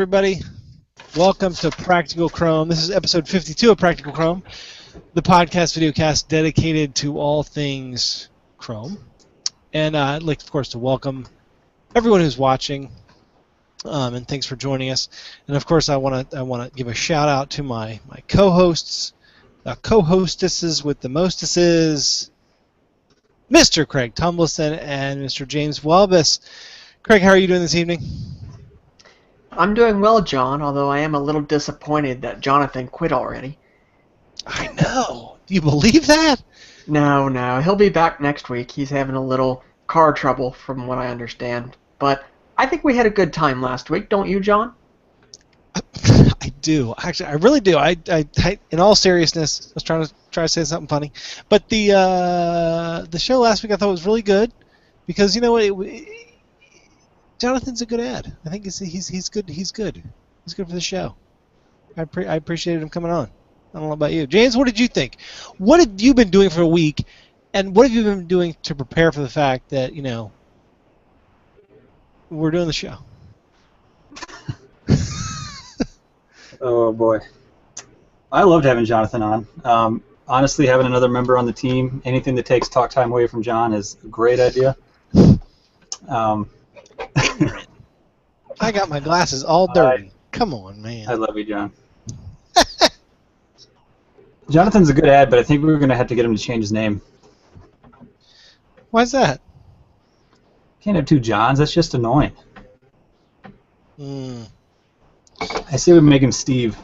everybody. Welcome to Practical Chrome. This is episode 52 of Practical Chrome, the podcast videocast dedicated to all things Chrome. And I'd like, of course, to welcome everyone who's watching, and thanks for joining us. And of course, I want to give a shout out to my co-hosts, co-hostesses with the mostesses, Mr. Craig Tumblison and Mr. James Welbus. Craig, how are you doing this evening? I'm doing well, John, although I am a little disappointed that Jonathan quit already. I know. Do you believe that? No, he'll be back next week. He's having a little car trouble, from what I understand. But I think we had a good time last week, don't you, John? I do. Actually, I really do. I in all seriousness, I was trying to say something funny, but the show last week I thought was really good because you know what, Jonathan's a good ad. I think he's good. He's good. He's good for the show. I appreciated him coming on. I don't know about you, James. What did you think? What have you been doing for a week, and what have you been doing to prepare for the fact that we're doing the show? Oh boy, I loved having Jonathan on. Honestly, having another member on the team, anything that takes talk time away from John is a great idea. I got my glasses all dirty. Come on, man. I love you, John. Jonathan's a good ad, but I think we're going to have to get him to change his name. Why's that? Can't have two Johns. That's just annoying. I say we make him Steve.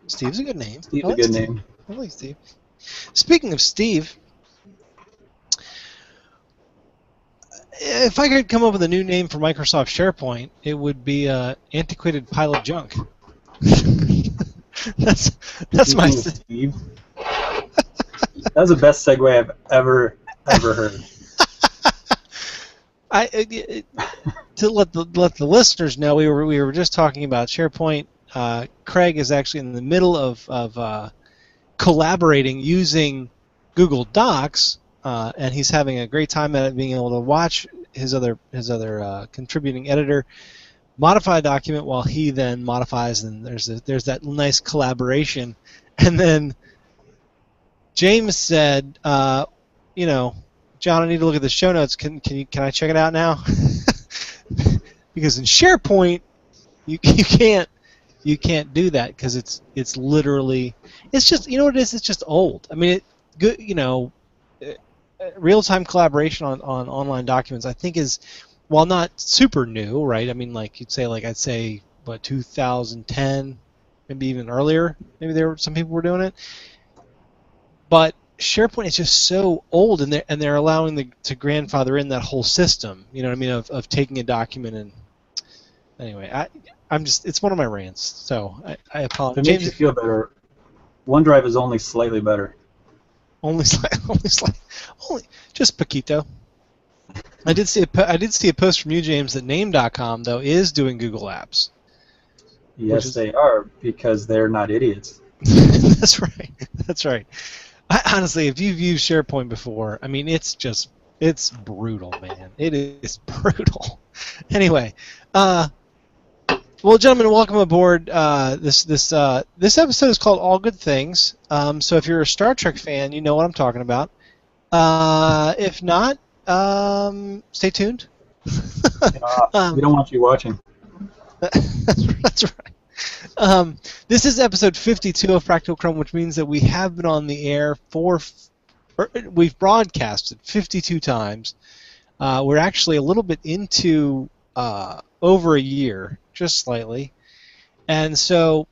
Steve's a good name. Steve's a good name. I like Steve. Speaking of Steve, if I could come up with a new name for Microsoft SharePoint, it would be Antiquated Pile of Junk. that's my Steve. That was the best segue I've ever heard. To let the listeners know, we were just talking about SharePoint. Craig is actually in the middle of collaborating using Google Docs. And he's having a great time at it, being able to watch his other contributing editor modify a document while he then modifies, and there's that nice collaboration. And then James said, John, I need to look at the show notes. Can I check it out now? Because in SharePoint, you can't do that because it's literally, it's just, what it is, it's just old. I mean, real-time collaboration on online documents, I think, is, while not super new, right? I mean, I'd say 2010, maybe even earlier. Maybe some people were doing it, but SharePoint is just so old, and they're allowing to grandfather in that whole system. You know what I mean? Of taking a document and anyway, it's one of my rants. So I apologize. If it makes you feel better, OneDrive is only slightly better. Only just poquito. I did see a post from you, James, that Name.com though is doing Google Apps. Yes, they are, because they're not idiots. That's right. That's right. Honestly, if you've used SharePoint before, I mean, it's brutal, man. It is brutal. Anyway, well, gentlemen, welcome aboard. This episode is called All Good Things. So if you're a Star Trek fan, you know what I'm talking about. If not, stay tuned. We don't want you watching. That's right. This is episode 52 of Practical Chrome, which means that we have been on the air we've broadcasted 52 times. We're actually a little bit into over a year, just slightly, and so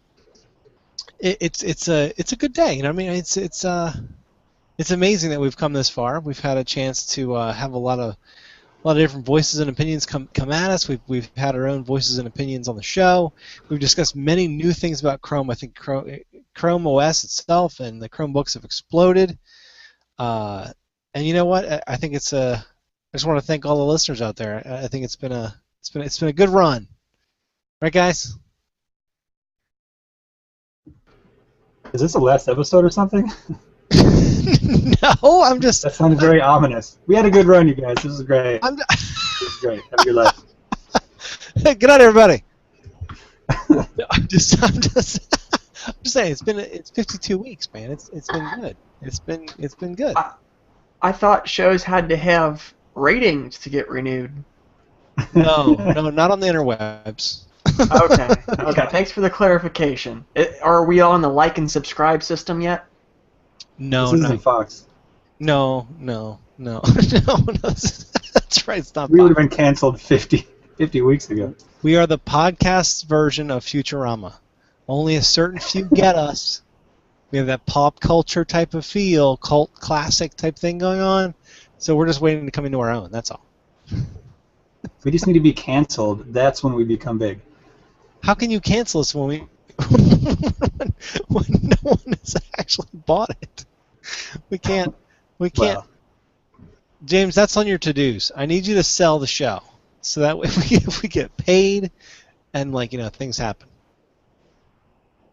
it's a good day. I mean, it's amazing that we've come this far. We've had a chance to have a lot of different voices and opinions come at us. We've had our own voices and opinions on the show. We've discussed many new things about Chrome. I think Chrome OS itself and the Chromebooks have exploded. And you know what? I think I just want to thank all the listeners out there. I think it's been a good run, right, guys? Is this the last episode or something? No, I'm just... That sounded very ominous. We had a good run, you guys. This is great. This is great. Have a good life. Good night, everybody. I'm just I'm just saying it's 52 weeks, man. It's been good. It's been good. I thought shows had to have ratings to get renewed. No, not on the interwebs. Okay. Thanks for the clarification. Are we on the like and subscribe system yet? No, This isn't Fox. No. No, that's right. It's not. We would have Fox. been canceled 50 weeks ago. We are the podcast version of Futurama. Only a certain few get us. We have that pop culture type of feel, cult classic type thing going on. So we're just waiting to come into our own. That's all. We just need to be canceled. That's when we become big. How can you cancel us when when no one has actually bought it? We can't. Well, James, that's on your to-dos. I need you to sell the show, so that way if we get paid, and things happen.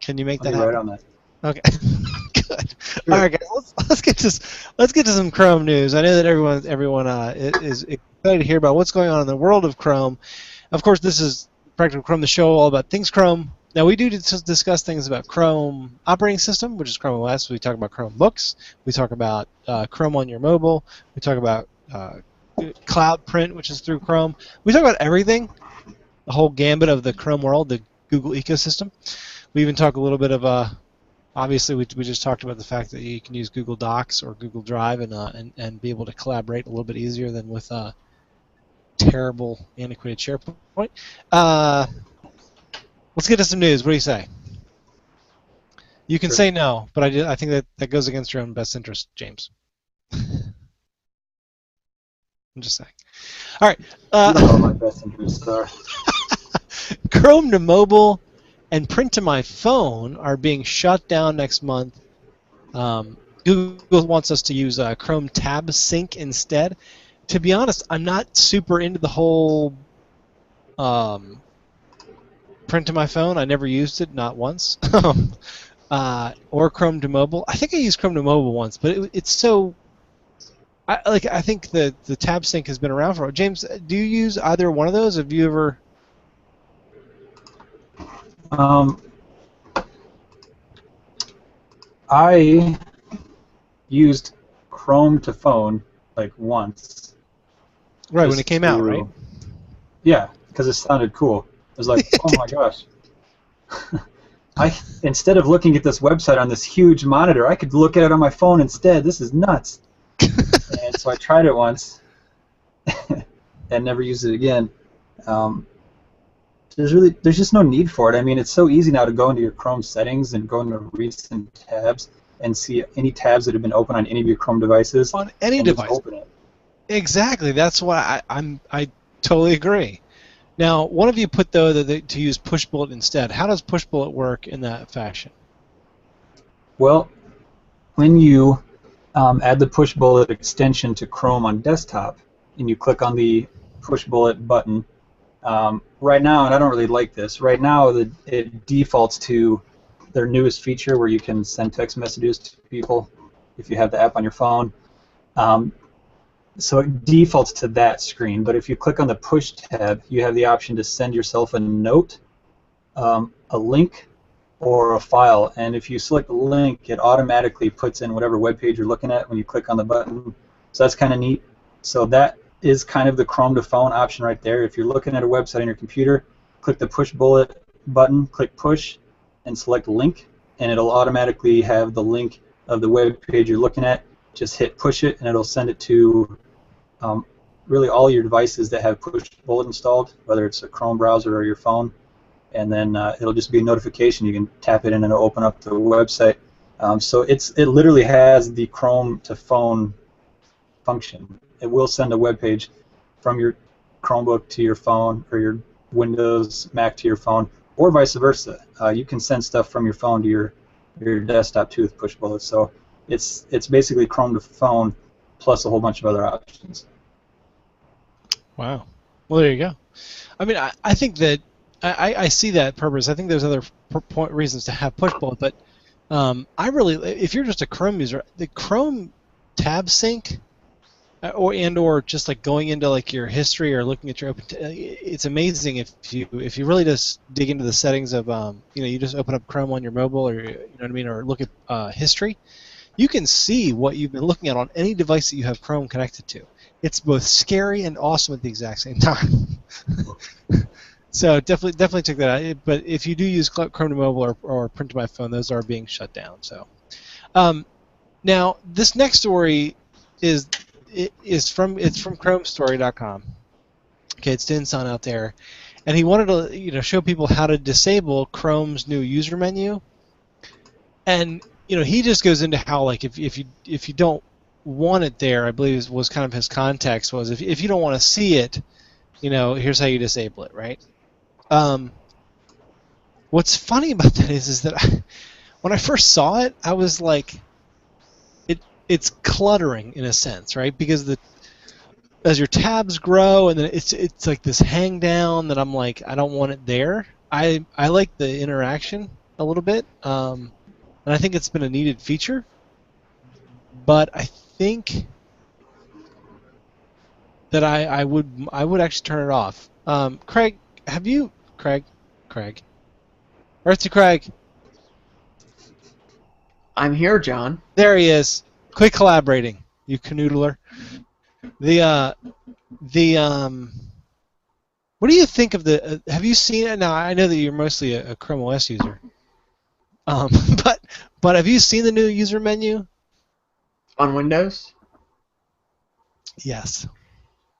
Can you make I'll that be happen? right on that. Okay. Good. All right, guys. Let's get to some Chrome news. I know that everyone is excited to hear about what's going on in the world of Chrome. Of course, this is Practical Chrome, the show all about things Chrome. Now, we do discuss things about Chrome operating system, which is Chrome OS. We talk about Chromebooks. We talk about Chrome on your mobile. We talk about Cloud Print, which is through Chrome. We talk about everything, the whole gambit of the Chrome world, the Google ecosystem. We even talk a little bit of, obviously, we just talked about the fact that you can use Google Docs or Google Drive and be able to collaborate a little bit easier than with terrible, antiquated SharePoint. Let's get to some news. What do you say? You can say no, but I think that goes against your own best interest, James. I'm just saying. All right. You know what my best interests are. Chrome to mobile and print to my phone are being shut down next month. Google wants us to use Chrome Tab Sync instead. To be honest, I'm not super into the whole print to my phone. I never used it, not once. Or Chrome to mobile. I think I used Chrome to mobile once, but it's so. I think the Tab Sync has been around for a while. James, do you use either one of those? Have you ever? I used Chrome to phone once. Right, when it came out, right? Yeah, because it sounded cool. It was like, oh my gosh. Instead of looking at this website on this huge monitor, I could look at it on my phone instead. This is nuts. And so I tried it once and never used it again. There's just no need for it. I mean, it's so easy now to go into your Chrome settings and go into recent tabs and see any tabs that have been open on any of your Chrome devices. On any device. Just open it. Exactly. That's why I totally agree. Now, one of you put though to use Pushbullet instead. How does Pushbullet work in that fashion? Well, when you add the Pushbullet extension to Chrome on desktop, and you click on the Pushbullet button, right now, and I don't really like this, right now it defaults to their newest feature where you can send text messages to people if you have the app on your phone. So it defaults to that screen, but if you click on the Push tab, you have the option to send yourself a note, a link, or a file. And if you select the link, it automatically puts in whatever web page you're looking at when you click on the button. So that's kind of neat. So that is kind of the Chrome to phone option right there. If you're looking at a website on your computer, click the Pushbullet button, click Push, and select Link, and it'll automatically have the link of the web page you're looking at. Just hit Push it, and it'll send it to really all your devices that have Pushbullet installed, whether it's a Chrome browser or your phone, and then it'll just be a notification. You can tap it in and it'll open up the website. So it literally has the Chrome to phone function. It will send a web page from your Chromebook to your phone, or your Windows Mac to your phone, or vice versa. You can send stuff from your phone to your desktop too with Pushbullet. So it's basically Chrome to phone plus a whole bunch of other options. Wow. Well, there you go. I mean, I think that I see that purpose. I think there's other reasons to have Pushbullet, but I really, if you're just a Chrome user, the Chrome Tab Sync or just like going into like your history or looking at your open. It's amazing if you really just dig into the settings of you just open up Chrome on your mobile, or you know what I mean, or look at history. You can see what you've been looking at on any device that you have Chrome connected to. It's both scary and awesome at the exact same time. So definitely check that out. But if you do use Chrome to mobile or print to my phone, those are being shut down. So now this next story is from chromestory.com. Okay, it's Dinson out there, and he wanted to show people how to disable Chrome's new user menu. And he just goes into how, like, if you don't want it there, I believe was kind of his context was if you don't want to see it, here's how you disable it, right? What's funny about that is that when I first saw it, I was like, it's cluttering in a sense, right? Because as your tabs grow, and then it's like this hang down that I'm like, I don't want it there. I like the interaction a little bit, and I think it's been a needed feature. But I think that I would actually turn it off. Craig, have you Craig? Earth to Craig. I'm here, John. There he is. Quit collaborating, you canoodler. What do you think of the? Have you seen it? Now I know that you're mostly a Chrome OS user. But have you seen the new user menu on Windows? Yes.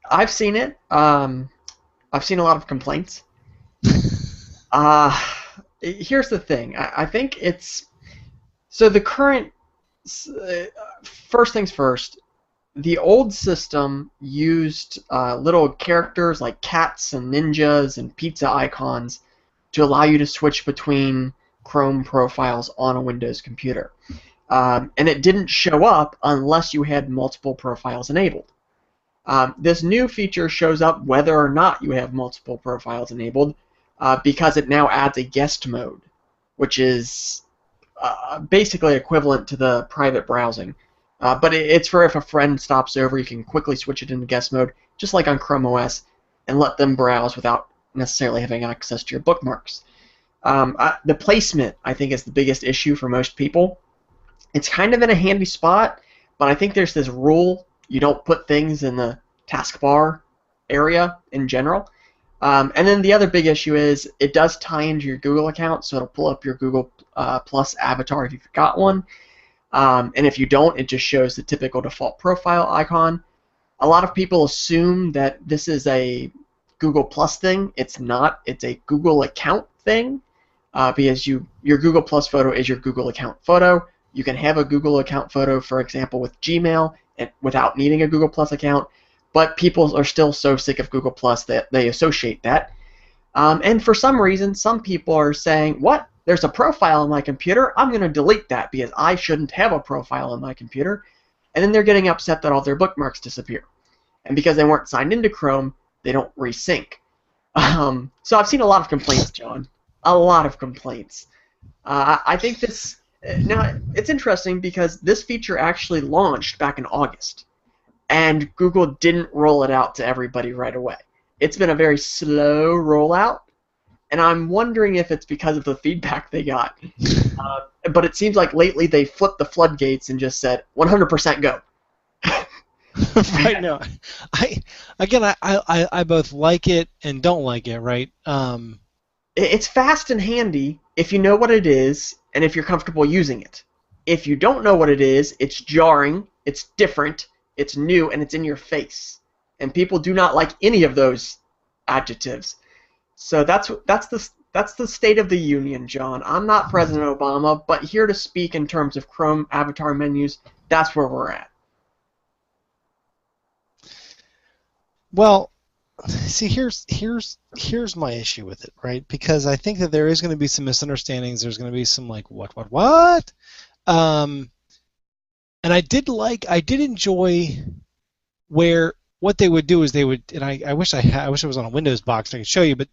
I've seen it. I've seen a lot of complaints. Here's the thing. I think it's so the current. First things first. The old system used little characters like cats and ninjas and pizza icons to allow you to switch between Chrome profiles on a Windows computer. And it didn't show up unless you had multiple profiles enabled. This new feature shows up whether or not you have multiple profiles enabled because it now adds a guest mode, which is basically equivalent to the private browsing. But it's for if a friend stops over, you can quickly switch it into guest mode, just like on Chrome OS, and let them browse without necessarily having access to your bookmarks. The placement, I think, is the biggest issue for most people. It's kind of in a handy spot, but I think there's this rule: you don't put things in the taskbar area in general. And then the other big issue is it does tie into your Google account, so it'll pull up your Google Plus avatar if you've got one. And if you don't, it just shows the typical default profile icon. A lot of people assume that this is a Google Plus thing. It's not. It's a Google account thing because your Google Plus photo is your Google account photo. You can have a Google account photo, for example, with Gmail without needing a Google Plus account, but people are still so sick of Google Plus that they associate that. And for some reason, some people are saying, what? There's a profile on my computer, I'm going to delete that because I shouldn't have a profile on my computer. And then they're getting upset that all their bookmarks disappear. And because they weren't signed into Chrome, they don't resync. So I've seen a lot of complaints, John. A lot of complaints. I think this... Now, it's interesting because this feature actually launched back in August. And Google didn't roll it out to everybody right away. It's been a very slow rollout. And I'm wondering if it's because of the feedback they got. But it seems like lately they flipped the floodgates and just said 100% go. Right now, I both like it and don't like it. Right? It's fast and handy if you know what it is and if you're comfortable using it. If you don't know what it is, it's jarring, it's different, it's new, and it's in your face. And people do not like any of those adjectives. So that's the state of the union, John. I'm not President Obama, but here to speak in terms of Chrome avatar menus, that's where we're at. Well, see, here's my issue with it, right? Because I think that there is going to be some misunderstandings. There's going to be some like what? And I did enjoy where what they would do is they would, and I wish I was on a Windows box and I could show you, but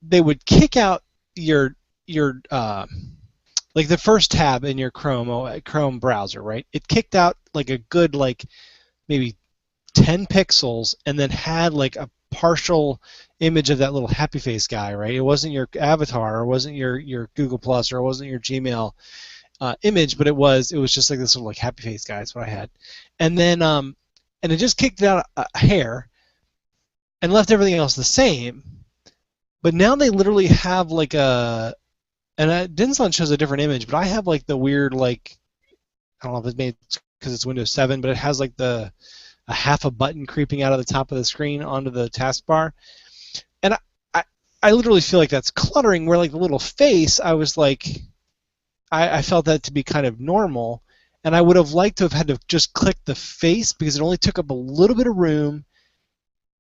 they would kick out your like the first tab in your Chrome browser, right? It kicked out like a good like maybe 10 pixels and then had like a partial image of that little happy face guy, right? It wasn't your avatar, or it wasn't your Google Plus, or it wasn't your Gmail image, but it was just like this little like happy face guy. That's what I had, and then and it just kicked out a hair and left everything else the same. But now they literally have like a, and Dinson shows a different image, but I have like the weird like, I don't know if it's made because it's Windows 7, but it has like a half a button creeping out of the top of the screen onto the taskbar, and I literally feel like that's cluttering. Where like the little face, I was like, I felt that to be kind of normal, and I would have liked to have had to just click the face because it only took up a little bit of room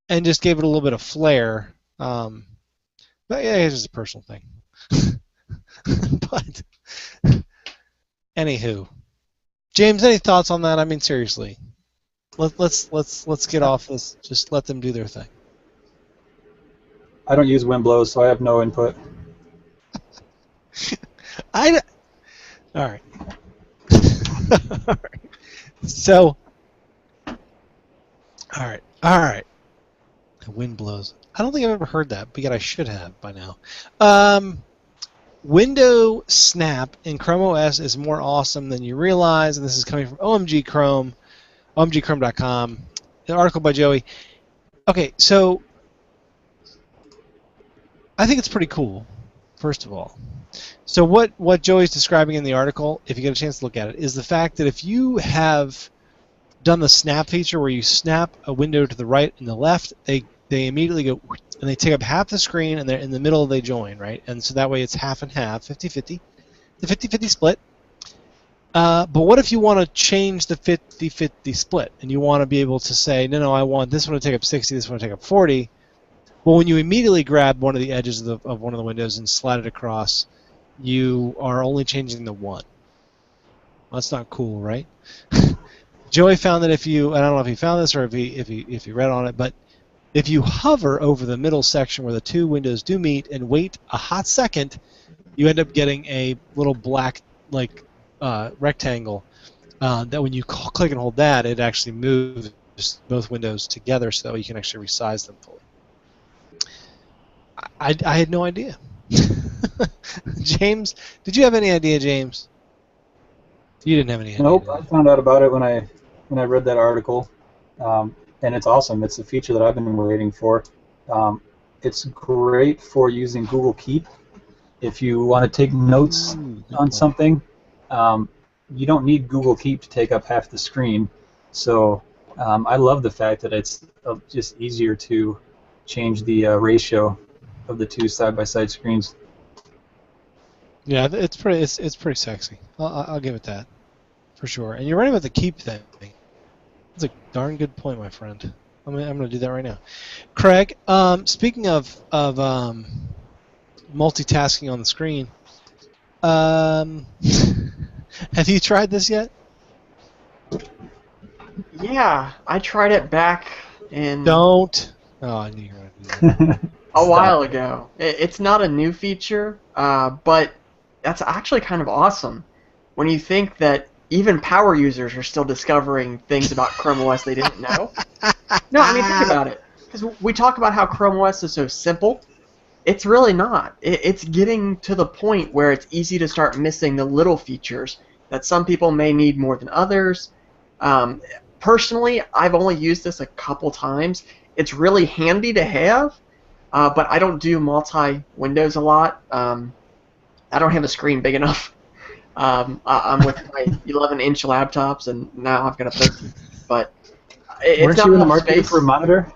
and just gave it a little bit of flair. But yeah, it's just a personal thing. But anywho, James, any thoughts on that? I mean, seriously, let's get off this. Just let them do their thing. I don't use Winblows, so I have no input. All right. All right. So, all right. The wind blows. I don't think I've ever heard that, but yet I should have by now. Window Snap in Chrome OS is more awesome than you realize, and this is coming from OMG Chrome, omgchrome.com, an article by Joey. Okay, so I think it's pretty cool, first of all. So what Joey's describing in the article, if you get a chance to look at it, is the fact that if you have done the snap feature where you snap a window to the right and the left, they immediately go, and they take up half the screen, and they're in the middle they join, right? And so that way it's half and half, 50-50, the 50-50 split. But what if you want to change the 50-50 split, and you want to be able to say, no, I want this one to take up 60, this one to take up 40. Well, when you immediately grab one of the edges of one of the windows and slide it across, you are only changing the one. Well, that's not cool, right? Joey found that if you, and I don't know if he found this or if he read on it, but if you hover over the middle section where the two windows do meet and wait a hot second, you end up getting a little black like rectangle that when you click and hold that, it actually moves both windows together so that you can actually resize them fully. I had no idea. James, did you have any idea, James? You didn't have any idea. Nope, I found out about it when I read that article, and it's awesome. It's a feature that I've been waiting for. It's great for using Google Keep. If you want to take notes on something, you don't need Google Keep to take up half the screen. So I love the fact that it's just easier to change the ratio of the two side-by-side screens. Yeah, it's pretty sexy. I'll give it that, for sure. And you're right about the keep thing. That's a darn good point, my friend. I'm gonna do that right now. Craig, speaking of multitasking on the screen, have you tried this yet? Yeah, I tried it back in... Don't. Oh, I knew you were going to do that. A while ago. It's not a new feature, but that's actually kind of awesome when you think that even power users are still discovering things about Chrome OS they didn't know. No, I mean, think about it. Because we talk about how Chrome OS is so simple. It's really not. It's getting to the point where it's easy to start missing the little features that some people may need more than others. Personally, I've only used this a couple times. It's really handy to have. But I don't do multi-windows a lot. I don't have a screen big enough. I'm with my 11-inch laptops, and now I've got a 13. But it's not you in the enough market space for a monitor?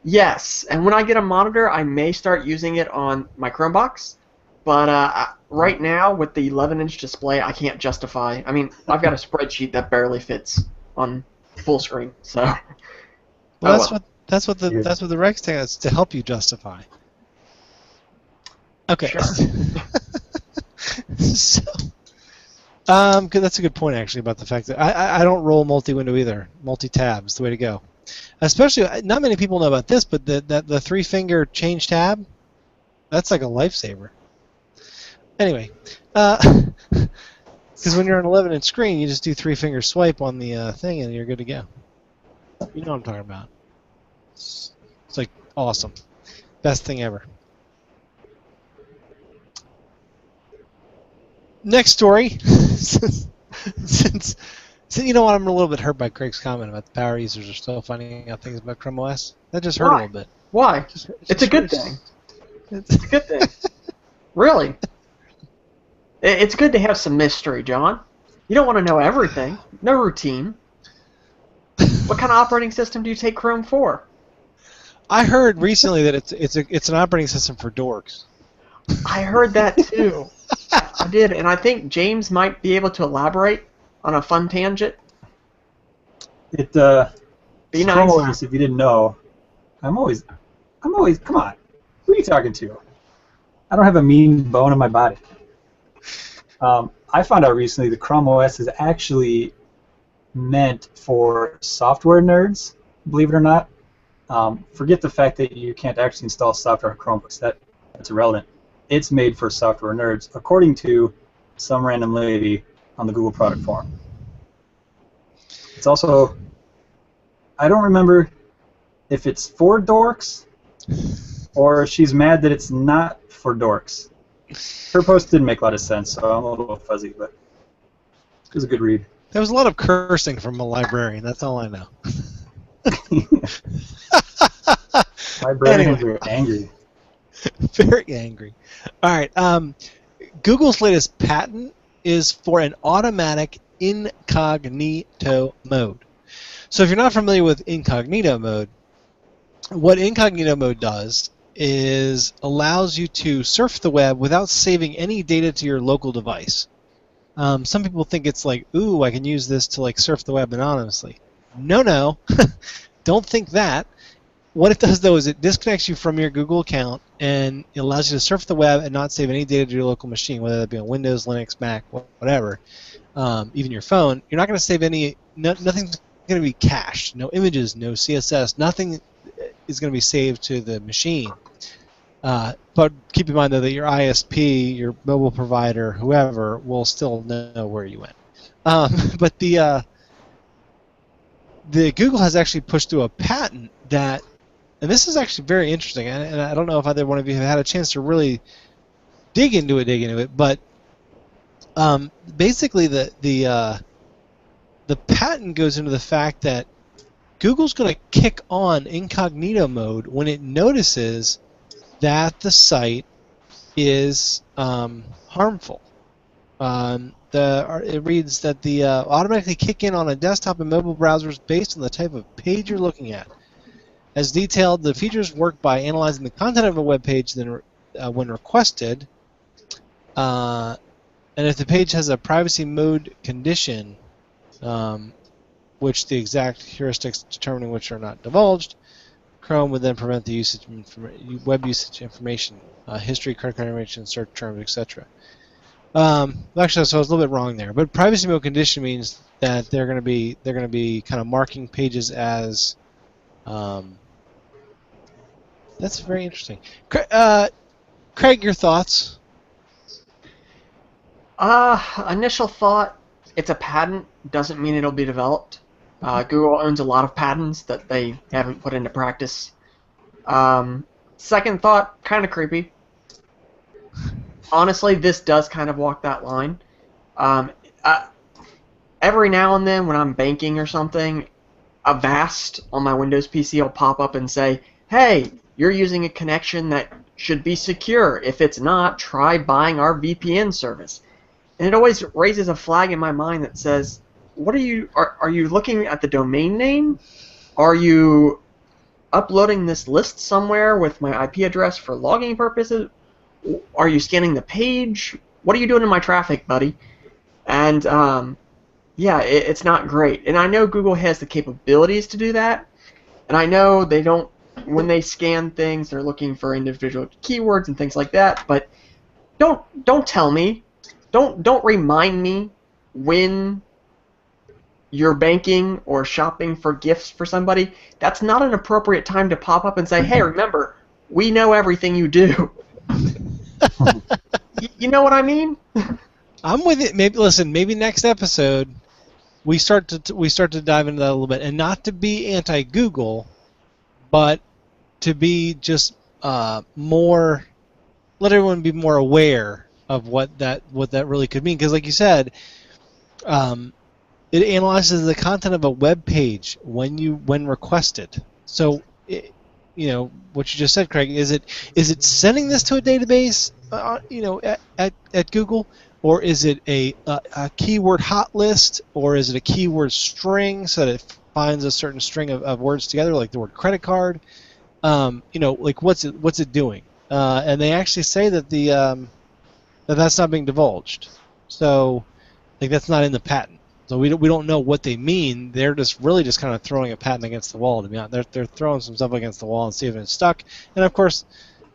Yes, and when I get a monitor, I may start using it on my Chromebox. But right now, with the 11-inch display, I can't justify. I mean, I've got a spreadsheet that barely fits on full screen. So. Well, that's what the Regs thing is to help you justify. Okay. Sure. So, that's a good point actually about the fact that I don't roll multi-window either. Multi-tab is the way to go. Especially, not many people know about this, but the 3-finger change tab, that's like a lifesaver. Anyway, because when you're on an 11-inch screen, you just do 3-finger swipe on the thing and you're good to go. You know what I'm talking about. It's like awesome. Best thing ever. Next story. since you know what, I'm a little bit hurt by Craig's comment about the power users are still finding out things about Chrome OS. That just hurt a little bit. Why? It's a good thing. It's a good thing. Really. It's good to have some mystery, John. You don't want to know everything. No routine. What kind of operating system do you take Chrome for? I heard recently that it's an operating system for dorks. I heard that too. I did, and I think James might be able to elaborate on a fun tangent. Be nice. Chrome OS, if you didn't know, I'm always, come on, who are you talking to? I don't have a mean bone in my body. I found out recently that Chrome OS is actually meant for software nerds, believe it or not. Forget the fact that you can't actually install software on Chromebooks. That's irrelevant. It's made for software nerds, according to some random lady on the Google product forum. It's also, I don't remember if it's for dorks or she's mad that it's not for dorks. Her post didn't make a lot of sense, so I'm a little fuzzy, but it was a good read. There was a lot of cursing from a librarian, that's all I know. Librarians are angry. Very angry. All right. Google's latest patent is for an automatic incognito mode. So if you're not familiar with incognito mode, what incognito mode does is allows you to surf the web without saving any data to your local device. Some people think it's like, ooh, I can use this to like surf the web anonymously. No. Don't think that. What it does, though, is it disconnects you from your Google account, and it allows you to surf the web and not save any data to your local machine, whether that be on Windows, Linux, Mac, whatever, even your phone. You're not going to save any, nothing's going to be cached, no images, no CSS, nothing is going to be saved to the machine. But keep in mind, though, that your ISP, your mobile provider, whoever, will still know where you went. But the Google has actually pushed through a patent that, and this is actually very interesting, and I don't know if either one of you have had a chance to really dig into it, but basically the patent goes into the fact that Google's going to kick on incognito mode when it notices that the site is harmful. It reads that the automatically kick in on a desktop and mobile browsers based on the type of page you're looking at. As detailed, the features work by analyzing the content of a web page then, when requested, and if the page has a privacy mode condition, which the exact heuristics determining which are not divulged, Chrome would then prevent the usage of web usage information, history, credit card information, search terms, etc. Actually, so I was a little bit wrong there. But privacy mode condition means that they're going to be kind of marking pages as. That's very interesting. Craig, your thoughts? Initial thought: it's a patent. Doesn't mean it'll be developed. Google owns a lot of patents that they haven't put into practice. Second thought: kind of creepy. Honestly, this does kind of walk that line. Every now and then when I'm banking or something, Avast on my Windows PC will pop up and say, hey, you're using a connection that should be secure. If it's not, try buying our VPN service. And it always raises a flag in my mind that says, what are you looking at the domain name? Are you uploading this list somewhere with my IP address for logging purposes? Are you scanning the page? What are you doing in my traffic, buddy? And yeah, it's not great. And I know Google has the capabilities to do that. And I know they don't, when they scan things, they're looking for individual keywords and things like that. But don't tell me, don't remind me when you're banking or shopping for gifts for somebody. That's not an appropriate time to pop up and say, hey, remember, we know everything you do. You know what I mean? I'm with it. Maybe next episode we start to dive into that a little bit, and not to be anti-Google, but to be just more, let everyone be more aware of what that really could mean. Because, like you said, it analyzes the content of a web page when requested. So, what you just said, Craig, is it sending this to a database, at Google, or is it a keyword hot list, or is it a keyword string so that it finds a certain string of words together, like the word credit card? Like what's it doing? And they actually say that that's not being divulged. So, like, that's not in the patent. So we don't know what they mean. They're just kind of throwing a patent against the wall. To be honest, they're throwing some stuff against the wall and see if it's stuck. And of course,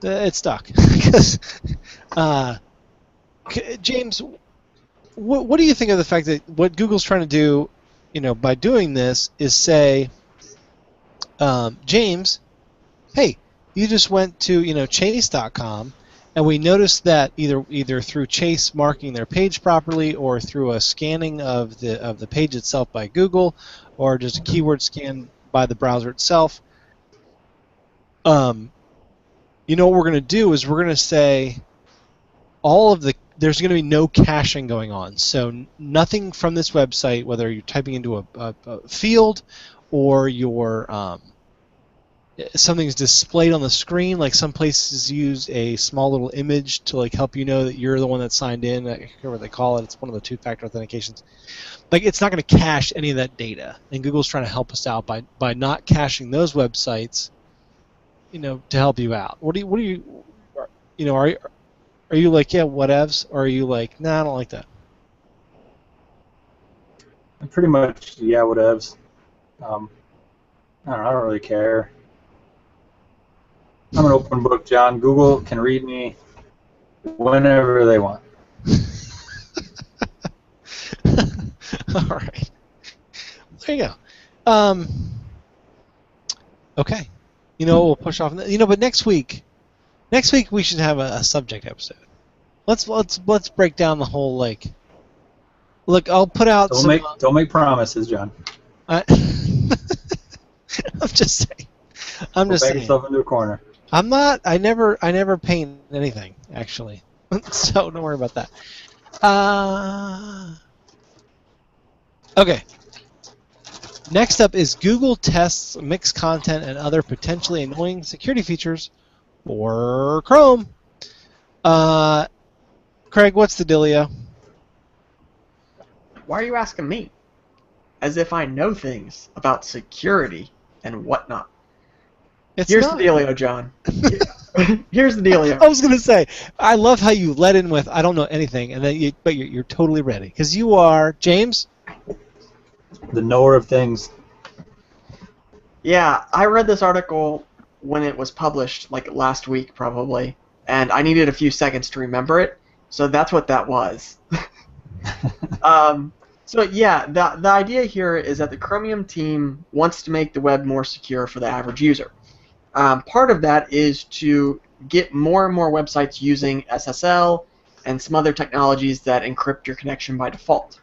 it's stuck. Because James, what do you think of the fact that what Google's trying to do, by doing this, is say, James, hey, you just went to Chase.com. And we noticed that either through Chase marking their page properly, or through a scanning of the page itself by Google, or just a keyword scan by the browser itself. What we're going to do is we're going to say there's going to be no caching going on. So nothing from this website, whether you're typing into a field or you're something's displayed on the screen, like some places use a small little image to help you know that you're the one that signed in. I can't remember what they call it. It's one of the two-factor authentications. Like, it's not going to cache any of that data, and Google's trying to help us out by not caching those websites, to help you out. Are you like, yeah, whatevs, or are you like, nah, I don't like that? I'm pretty much, yeah, whatevs. I don't know, I don't really care. I'm an open book, John. Google can read me whenever they want. All right. There you go. Okay. We'll push off. But next week we should have a subject episode. Let's break down the whole Look, I'll put out Don't make promises, John. I'm just saying. Back yourself into a corner. I'm not. I never paint anything, actually. So don't worry about that. Okay. Next up is Google tests mixed content and other potentially annoying security features for Chrome. Craig, what's the dealio? Why are you asking me? As if I know things about security and whatnot. Here's the dealio, John. Here's the dealio. I was going to say, I love how you let in with, I don't know anything, and then but you're totally ready. Because you are, James? The knower of things. Yeah, I read this article when it was published, like last week probably, and I needed a few seconds to remember it, so that's what that was. So yeah, the idea here is that the Chromium team wants to make the web more secure for the average user. Part of that is to get more and more websites using SSL and some other technologies that encrypt your connection by default.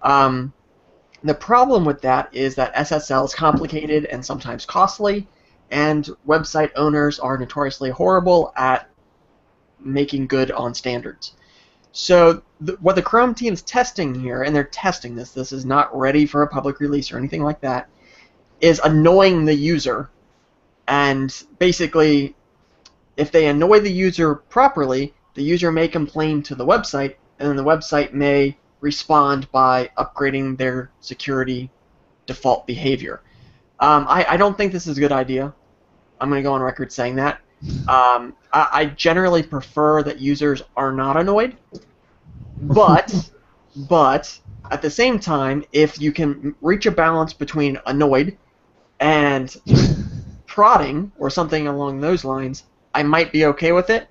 The problem with that is that SSL is complicated and sometimes costly, and website owners are notoriously horrible at making good on standards. So what the Chrome team's testing here, and they're testing this is not ready for a public release or anything like that, is annoying the user. And basically, if they annoy the user properly, the user may complain to the website, and then the website may respond by upgrading their security default behavior. I don't think this is a good idea. I'm going to go on record saying that. I generally prefer that users are not annoyed, but at the same time, if you can reach a balance between annoyed and prodding or something along those lines, I might be okay with it.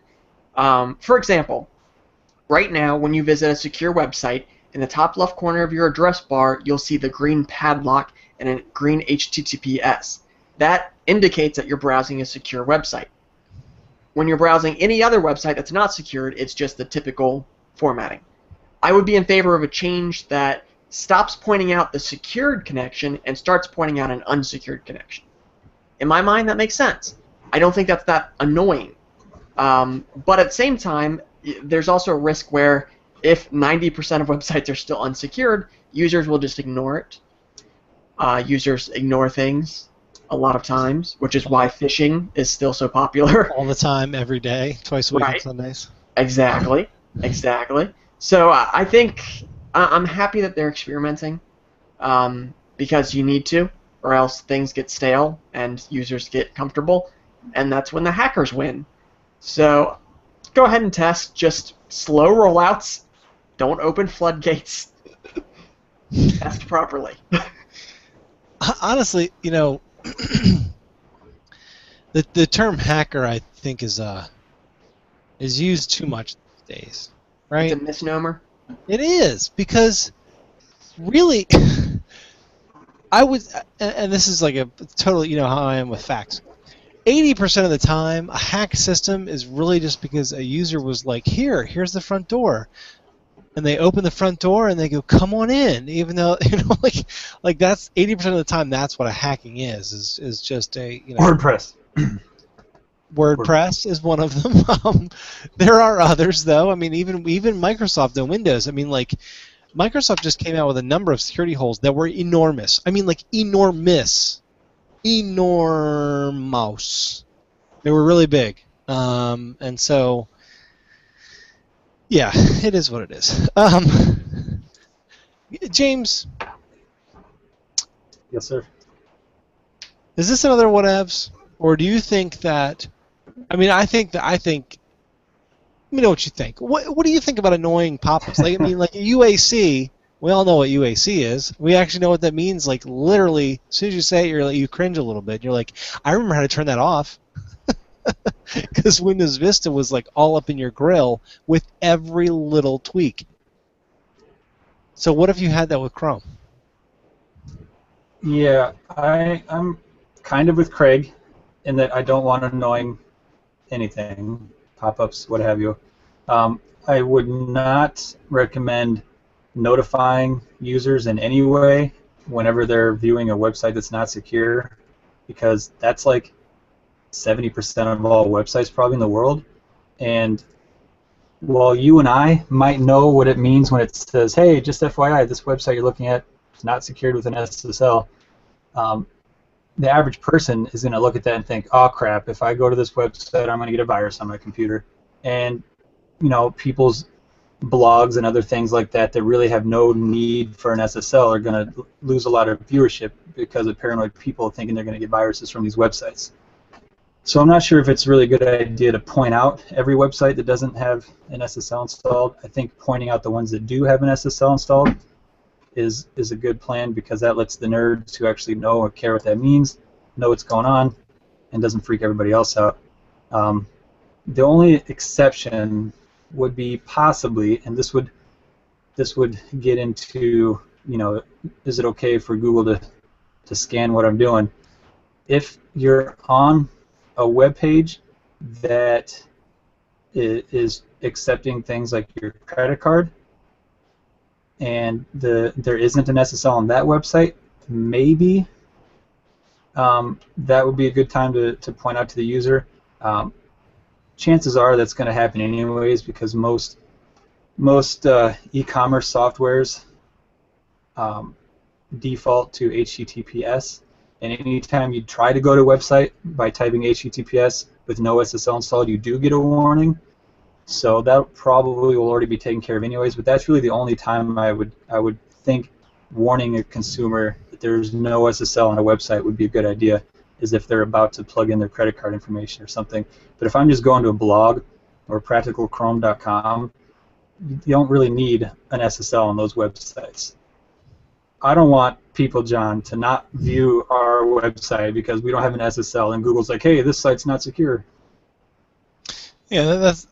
For example, right now when you visit a secure website, in the top left corner of your address bar, you'll see the green padlock and a green HTTPS. That indicates that you're browsing a secure website. When you're browsing any other website that's not secured, it's just the typical formatting. I would be in favor of a change that stops pointing out the secured connection and starts pointing out an unsecured connection. In my mind, that makes sense. I don't think that's that annoying. But at the same time, there's also a risk where if 90% of websites are still unsecured, users will just ignore it. Users ignore things a lot of times, which is why phishing is still so popular. All the time, every day, twice a week on Right. Sundays. Exactly. So I think I'm happy that they're experimenting, because you need to, or else things get stale and users get comfortable, and that's when the hackers win. So go ahead and test. Just slow rollouts. Don't open floodgates. Test properly. Honestly, the term hacker, I think, is used too much these days, right? It's a misnomer. It is, because really, I would, and this is like a totally, how I am with facts. 80% of the time, a hack system is really just because a user was like, here's the front door. And they open the front door and they go, come on in, even though, like that's 80% of the time, that's what a hacking is just a, WordPress. WordPress is one of them. There are others, though. I mean, even Microsoft and Windows. I mean, like, Microsoft just came out with a number of security holes that were enormous. I mean, like, enormous. Enormous. They were really big. And so, yeah, it is what it is. James. Yes, sir. Is this another whatevs? Or do you think that... I mean, I think... Let me know what you think. What do you think about annoying pop-ups? Like, I mean, like UAC, we all know what UAC is. We actually know what that means. Like, literally, as soon as you say it, you cringe a little bit. You're like, I remember how to turn that off. Because Windows Vista was, like, all up in your grill with every little tweak. So what if you had that with Chrome? Yeah, I'm kind of with Craig in that I don't want annoying anything, pop-ups, what have you. I would not recommend notifying users in any way whenever they're viewing a website that's not secure, because that's like 70% of all websites probably in the world. And while you and I might know what it means when it says, hey, just FYI, this website you're looking at is not secured with an SSL, the average person is going to look at that and think, oh crap, if I go to this website, I'm going to get a virus on my computer. And people's blogs and other things like that that really have no need for an SSL are going to lose a lot of viewership because of paranoid people thinking they're going to get viruses from these websites. So I'm not sure if it's a really good idea to point out every website that doesn't have an SSL installed. I think pointing out the ones that do have an SSL installed is a good plan, because that lets the nerds who actually know or care what that means know what's going on and doesn't freak everybody else out. The only exception would be possibly, and this would get into, is it okay for Google to scan what I'm doing? If you're on a web page that is accepting things like your credit card, and there isn't an SSL on that website, maybe that would be a good time to point out to the user. Chances are that's going to happen anyways, because most e-commerce softwares default to HTTPS, and anytime you try to go to a website by typing HTTPS with no SSL installed, you do get a warning. So that probably will already be taken care of anyways, but that's really the only time I would think warning a consumer that there's no SSL on a website would be a good idea, is if they're about to plug in their credit card information or something. But if I'm just going to a blog or practicalchrome.com, you don't really need an SSL on those websites. I don't want people, John, to not view our website because we don't have an SSL and Google's like, hey, this site's not secure. Yeah, that's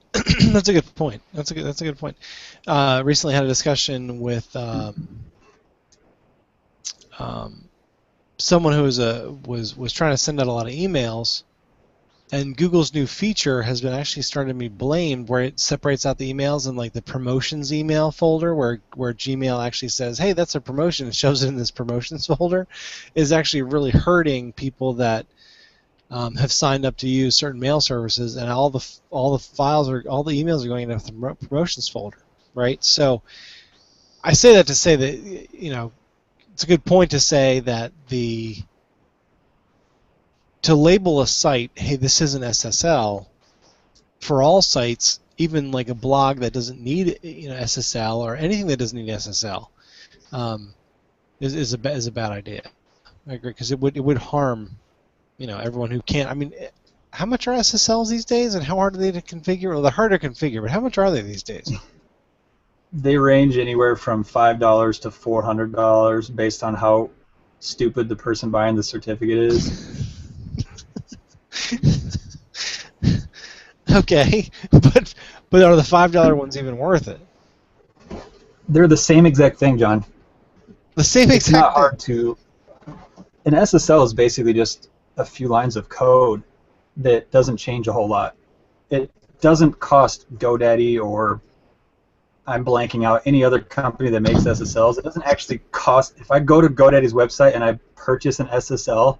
that's a good point. That's a good point. Recently had a discussion with someone who was trying to send out a lot of emails, And Google's new feature has been actually starting to be blamed, where it separates out the emails in like the promotions email folder, where Gmail actually says, "Hey, that's a promotion," and shows it in this promotions folder, is actually really hurting people that have signed up to use certain mail services, and all the files are all the emails are going into the promotions folder, right? So I say that to say that it's a good point to say that to label a site, hey, this isn't SSL, for all sites, even like a blog that doesn't need SSL or anything that doesn't need SSL, is a bad idea. I agree, because it would harm everyone who can't. I mean, how much are SSLs these days, and how hard are they to configure? Well, they're hard to configure, but how much are they these days? They range anywhere from $5 to $400 based on how stupid the person buying the certificate is. Okay, but are the $5 ones even worth it? They're the same exact thing, John. The same exact thing. It's not thing. hard to. An SSL is basically just a few lines of code that doesn't change a whole lot. It doesn't cost GoDaddy, or I'm blanking out, any other company that makes SSLs. It doesn't actually cost. If I go to GoDaddy's website and I purchase an SSL,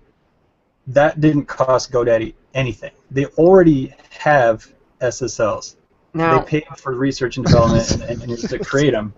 that didn't cost GoDaddy anything. They already have SSLs. Now, they paid for research and development and to create them,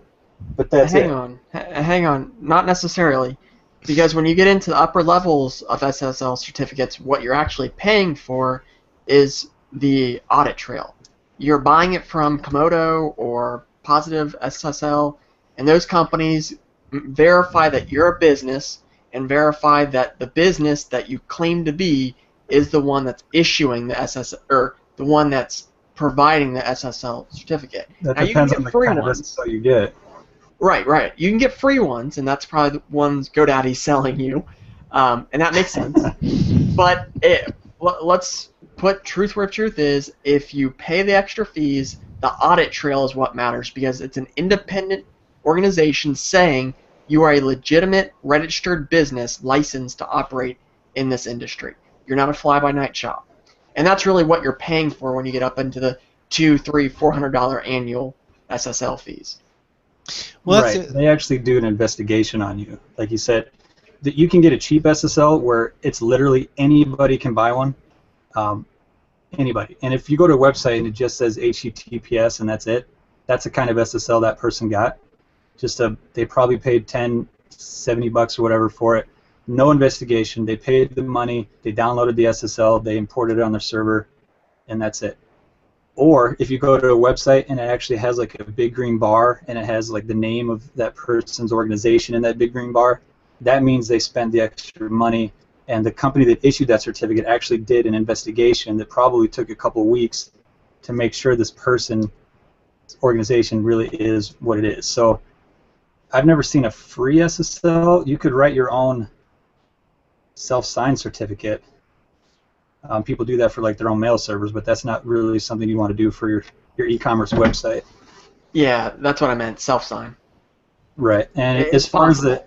but that's it. Hang on, not necessarily, because when you get into the upper levels of SSL certificates, what you're actually paying for is the audit trail. You're buying it from Komodo or Positive SSL, and those companies verify that you're a business and verify that the business that you claim to be is the one that's issuing the SSL, or the one that's providing the SSL certificate. That now, depends on the kind of SSL you get. Right. You can get free ones, and that's probably the ones GoDaddy's selling you, and that makes sense. But let's put truth where truth is. If you pay the extra fees, the audit trail is what matters, because it's an independent organization saying you are a legitimate registered business licensed to operate in this industry. You're not a fly-by-night shop. And that's really what you're paying for when you get up into the $200, $300, $400 annual SSL fees. Well, right. They actually do an investigation on you. Like you said, that you can get a cheap SSL where it's literally anybody can buy one. Anybody. And if you go to a website and it just says HTTPS and that's it, that's the kind of SSL that person got. They probably paid $10, $70 or whatever for it. No investigation. They paid the money. They downloaded the SSL. They imported it on their server, and that's it. Or if you go to a website and it actually has like a big green bar and it has like the name of that person's organization in that big green bar, that means they spent the extra money, and the company that issued that certificate actually did an investigation that probably took a couple of weeks to make sure this person's organization really is what it is. So I've never seen a free SSL. You could write your own self-signed certificate. People do that for like their own mail servers, but that's not really something you want to do for your e-commerce website. Yeah, that's what I meant, self-sign. Right, and as far as and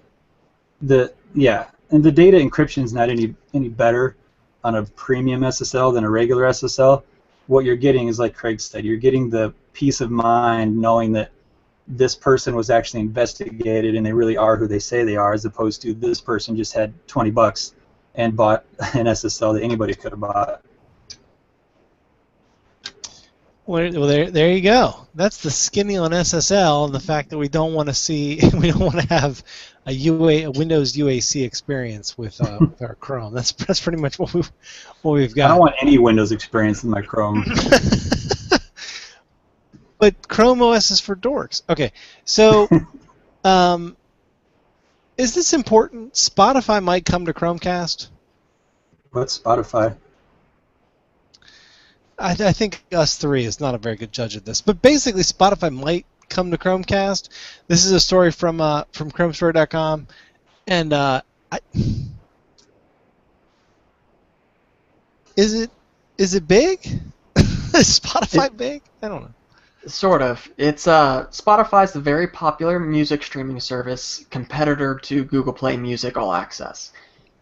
the data encryption is not any better on a premium SSL than a regular SSL. What you're getting is, like Craig said, you're getting the peace of mind knowing that this person was actually investigated and they really are who they say they are, as opposed to this person just had $20 and bought an SSL that anybody could have bought. Well, there you go. That's the skinny on SSL, and the fact that we don't want to have a Windows UAC experience with our Chrome. That's pretty much what we've got. I don't want any Windows experience in my Chrome. But Chrome OS is for dorks. Okay, so is this important? Spotify might come to Chromecast. What's Spotify? I think us three is not a very good judge of this, but basically Spotify might come to Chromecast. This is a story from Chromestory.com, and is it big? Is Spotify big? I don't know. Sort of. It's Spotify's the very popular music streaming service competitor to Google Play Music All Access.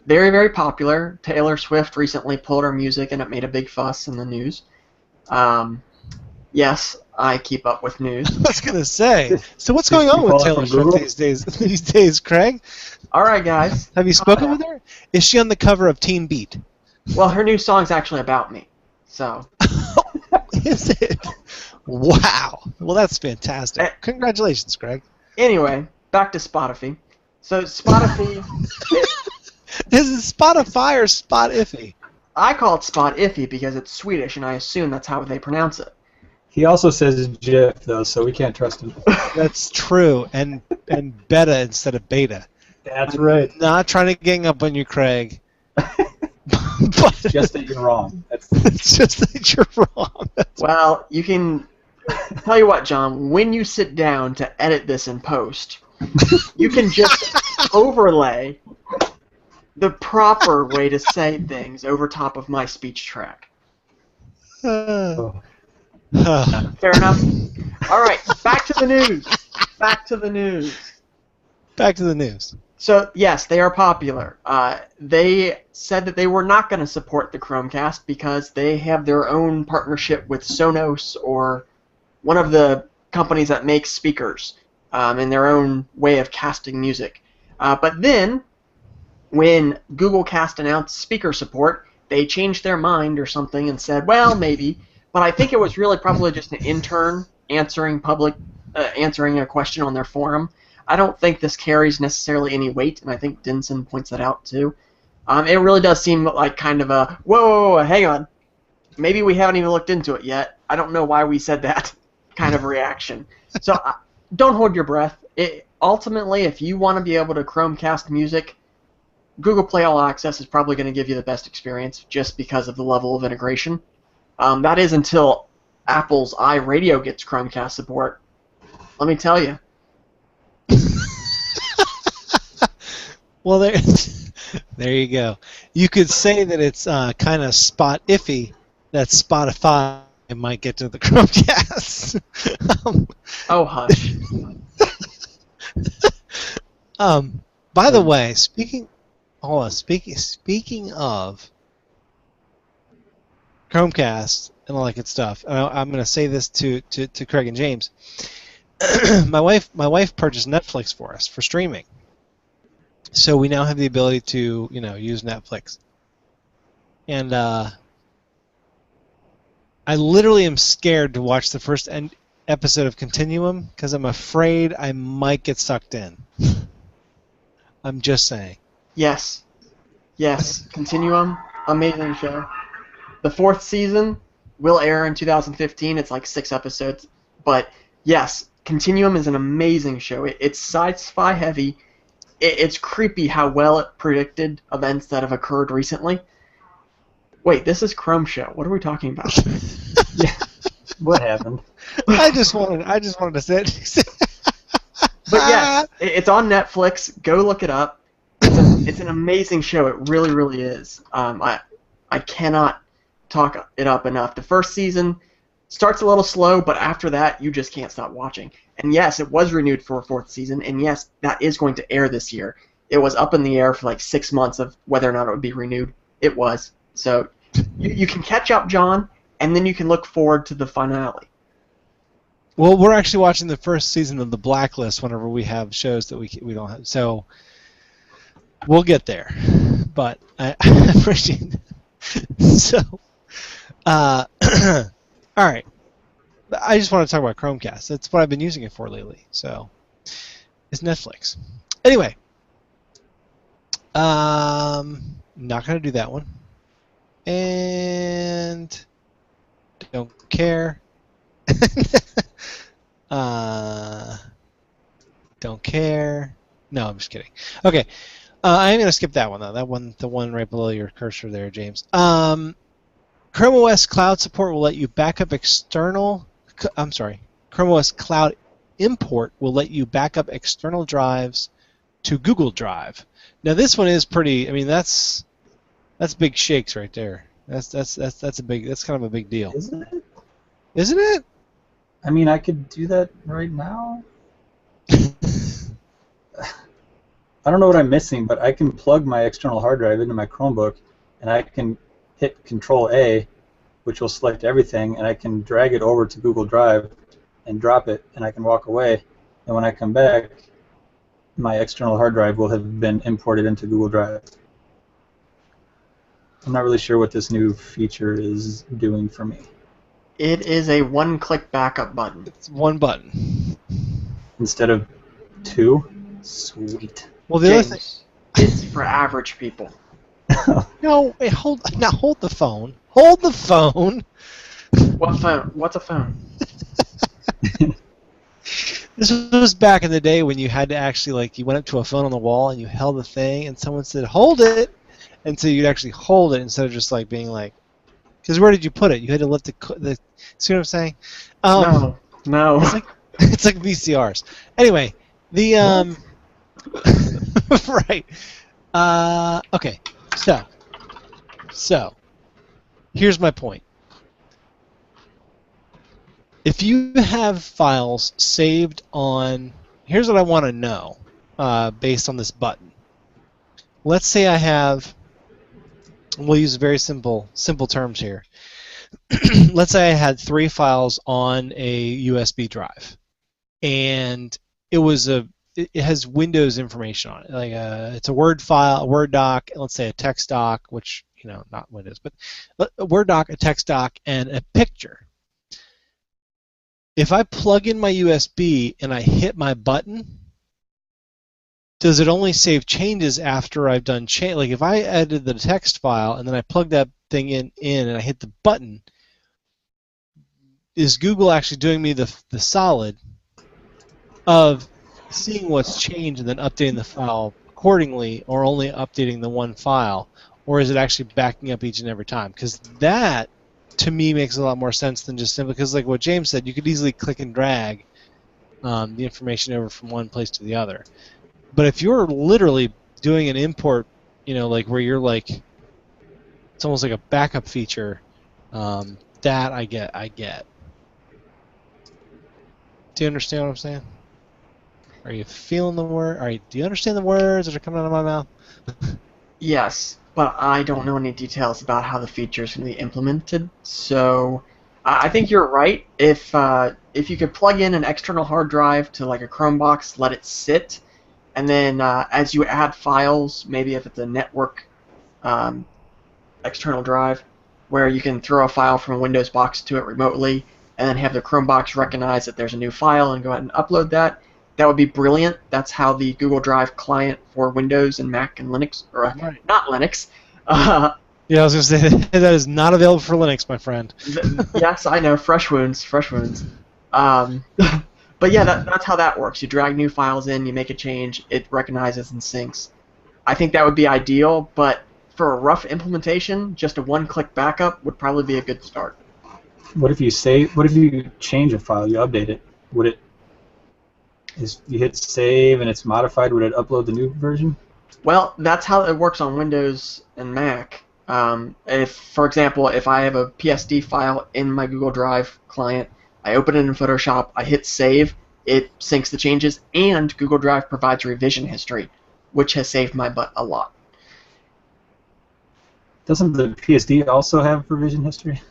Very, very popular. Taylor Swift recently pulled her music, and it made a big fuss in the news. Yes, I keep up with news. I was gonna say. So what's Did going you on with pull it Taylor from Swift Google? these days? These days, Craig. All right, guys. Have you spoken with her? Is she on the cover of Teen Beat? Well, her new song's actually about me. So. Is it? Wow. Well, that's fantastic. Congratulations, Craig. Anyway, back to Spotify. So Spotify, Is it Spotify or Spotify? I call it Spotify because it's Swedish, and I assume that's how they pronounce it. He also says GIF though, so we can't trust him. That's true, and beta instead of beta. That's right. Not trying to gang up on you, Craig. But just that you're wrong. It's just that you're wrong. Well, you can tell you what, John. When you sit down to edit this in post, you can just overlay the proper way to say things over top of my speech track. Oh. Fair enough? All right, back to the news. Back to the news. Back to the news. So, yes, they are popular. They said that they were not going to support the Chromecast because they have their own partnership with Sonos or one of the companies that makes speakers and their own way of casting music. But then, when Google Cast announced speaker support, they changed their mind or something and said, well, maybe. But I think it was really probably just an intern answering a question on their forum. I don't think this carries necessarily any weight, and I think Denson points that out too. It really does seem like kind of a, whoa, hang on. Maybe we haven't even looked into it yet. I don't know why we said that kind of reaction. So don't hold your breath. Ultimately, if you want to be able to Chromecast music, Google Play All Access is probably going to give you the best experience just because of the level of integration. That is until Apple's iRadio gets Chromecast support. Let me tell you. Well, there you go. You could say that it's kind of spot iffy that Spotify might get to the Chromecast. Oh, hush. By the way, speaking of Chromecast and all that good stuff, and I'm going to say this to Craig and James. My wife purchased Netflix for us for streaming. So we now have the ability to, use Netflix. And I literally am scared to watch the first episode of Continuum because I'm afraid I might get sucked in. I'm just saying. Yes. Continuum, amazing show. The 4th season will air in 2015. It's like 6 episodes. But yes, Continuum is an amazing show. It's sci-fi heavy. It's creepy how well it predicted events that have occurred recently. Wait, this is Chrome Show. What are we talking about? Yeah. What happened? I just wanted to say it. But yes, it's on Netflix. Go look it up. It's an amazing show. It really, really is. I cannot talk it up enough. The first season starts a little slow, but after that, you just can't stop watching. And yes, it was renewed for a 4th season, and yes, that is going to air this year. It was up in the air for like 6 months of whether or not it would be renewed. It was. So you can catch up, John, and then you can look forward to the finale. Well, we're actually watching the first season of The Blacklist whenever we have shows that we don't have. So we'll get there. But I appreciate it. So, all right. I just want to talk about Chromecast. That's what I've been using it for lately. So, it's Netflix. Anyway, not going to do that one. And don't care. Don't care. No, I'm just kidding. Okay, I'm going to skip that one though. That one, the one right below your cursor there, James. Chrome OS Cloud support will let you back up external. Chrome OS Cloud Import will let you back up external drives to Google Drive. Now this one is pretty. I mean, that's big shakes right there. That's kind of a big deal. Isn't it? Isn't it? I mean, I could do that right now. I don't know what I'm missing, but I can plug my external hard drive into my Chromebook, and I can hit Control A, which will select everything, and I can drag it over to Google Drive and drop it, and I can walk away. And when I come back, my external hard drive will have been imported into Google Drive. I'm not really sure what this new feature is doing for me. It is a one-click backup button. It's one button. Instead of two? Sweet. Well, the other thing. James, it's for average people. No, wait, hold the phone. Hold the phone. What phone? What's a phone? This was back in the day when you had to actually, like, you went up to a phone on the wall and you held the thing and someone said, hold it! And so you'd actually hold it instead of just, like, being like, because where did you put it? You had to lift the see what I'm saying? No. It's like VCRs. Anyway, the, right. Okay, so, here's my point. If you have files saved on, here's what I want to know based on this button. Let's say I have, we'll use very simple terms here. Let's say I had 3 files on a USB drive, and it has Windows information on it. Like it's a Word file, a Word doc, let's say a text doc, which, not Windows, but a Word doc, a text doc, and a picture. If I plug in my USB and I hit my button, does it only save changes after I've done change? Like if I added the text file and then I plug that thing in and I hit the button, is Google actually doing me the solid of seeing what's changed and then updating the file accordingly, or only updating the one file, or is it actually backing up each and every time? Because that, to me, makes a lot more sense than just simply, because like what James said, you could easily click and drag the information over from one place to the other. But if you're literally doing an import, like where you're like, it's almost like a backup feature, that I get. Do you understand what I'm saying? Are you feeling the word? Do you understand the words that are coming out of my mouth? Yes, but I don't know any details about how the feature is going to be implemented. So I think you're right. If you could plug in an external hard drive to like a Chromebox, let it sit, and then as you add files, maybe if it's a network external drive, where you can throw a file from a Windows box to it remotely, and then have the Chromebox recognize that there's a new file and go ahead and upload that. That would be brilliant. That's how the Google Drive client for Windows and Mac and Linux, or Right. not Linux. Yeah, I was going to say that is not available for Linux, my friend. Yes, I know. Fresh wounds. But yeah, that's how that works. You drag new files in, you make a change, it recognizes and syncs. I think that would be ideal, but for a rough implementation, just a one-click backup would probably be a good start. What if you change a file, you update it? You hit save and it's modified, would it upload the new version? Well, that's how it works on Windows and Mac. For example, if I have a PSD file in my Google Drive client, I open it in Photoshop, I hit save, it syncs the changes, and Google Drive provides revision history, which has saved my butt a lot. Doesn't the PSD also have revision history?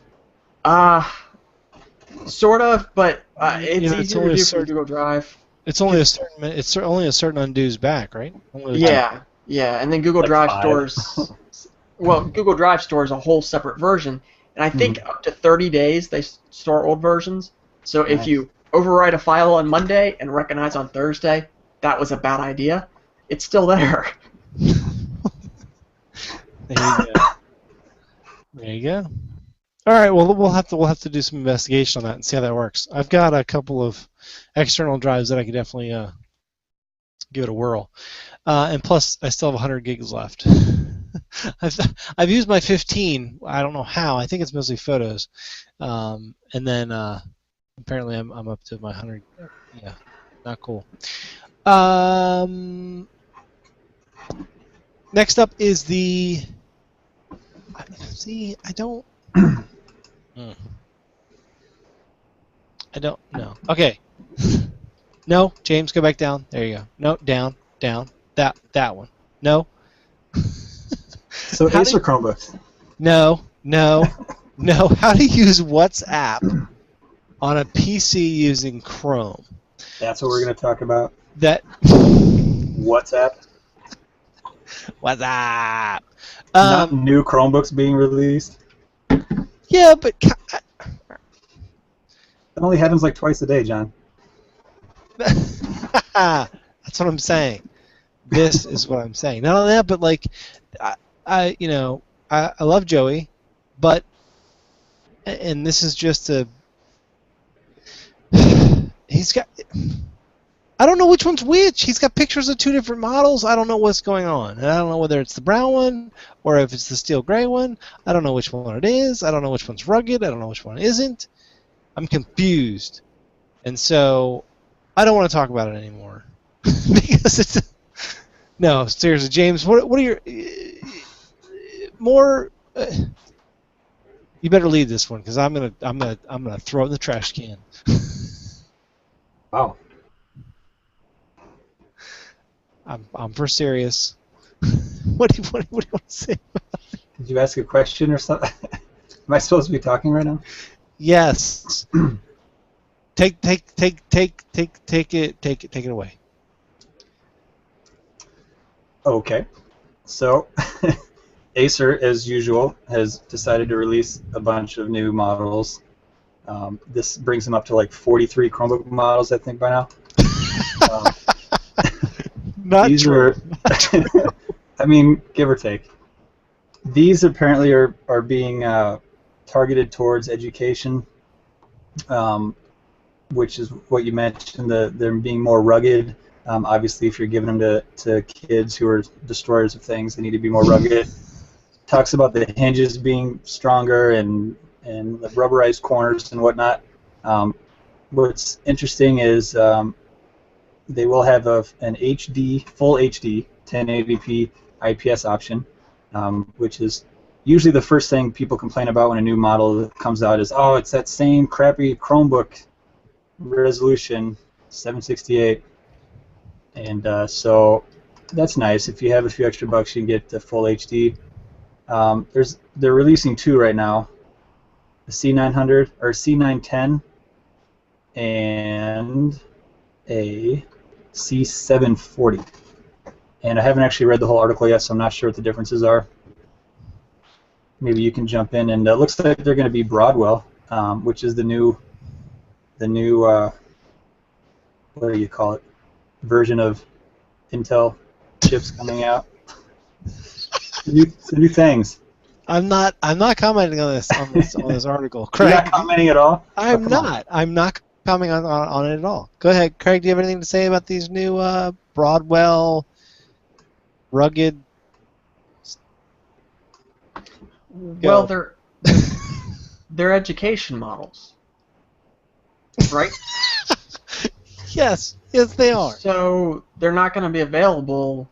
Sort of, but it's it's easier only to do a from certain- Google Drive. It's only a certain undos back, right? Yeah, and then Google Like Drive 5. stores. Well, Google Drive stores a whole separate version, and I think up to 30 days they store old versions. So if Nice. you overwrite a file on Monday and recognize on Thursday that was a bad idea, it's still there. There you go. There you go. All right. Well, we'll have to do some investigation on that and see how that works. I've got a couple of external drives that I could definitely give it a whirl. And plus, I still have 100 gigs left. I've used my 15. I don't know how. I think it's mostly photos. And then apparently I'm up to my 100. Yeah, not cool. Next up is the. See, I don't. I don't know. Okay. No, James, go back down. There you go. No, down. That one. No. So Acer Chromebooks. No. How to use WhatsApp on a PC using Chrome. That's what we're going to talk about. That. WhatsApp. WhatsApp. Not new Chromebooks being released. Yeah, but It only happens like twice a day, John. that's what I'm saying. This is what I'm saying. Not only that, but like, I love Joey, but, and this is just he's got, I don't know which one's which. He's got pictures of two different models. I don't know what's going on. And I don't know whether it's the brown one or if it's the steel gray one. I don't know which one it is. I don't know which one's rugged. I don't know which one isn't. I'm confused. And so I don't want to talk about it anymore. Because it's... No, seriously, James, what are your... more... you better lead this one, because I'm gonna throw it in the trash can. Wow. I'm for serious. What do you want to say? Did you ask a question or something? Am I supposed to be talking right now? Yes. Take it away. Okay. So, Acer, as usual, has decided to release a bunch of new models. This brings them up to like 43 Chromebook models, I think, by now. Not these true. I mean, give or take. These apparently are being targeted towards education, which is what you mentioned, they're being more rugged. Obviously, if you're giving them to kids who are destroyers of things, they need to be more rugged. Talks about the hinges being stronger and the rubberized corners and whatnot. What's interesting is they will have an HD, full HD, 1080p IPS option, which is usually the first thing people complain about when a new model comes out is, oh, it's that same crappy Chromebook resolution, 768. And so that's nice. If you have a few extra bucks, you can get the full HD. They're releasing two right now, the C900 or C910 and a C740. And I haven't actually read the whole article yet, so I'm not sure what the differences are. Maybe you can jump in. And it looks like they're going to be Broadwell, which is the new what do you call it, version of Intel chips coming out. New things. I'm not commenting on this article. Craig, You're not commenting at all? I'm not commenting on it at all. Go ahead, Craig. Do you have anything to say about these new Broadwell rugged? Well, they're education models, right? Yes, they are. So they're not going to be available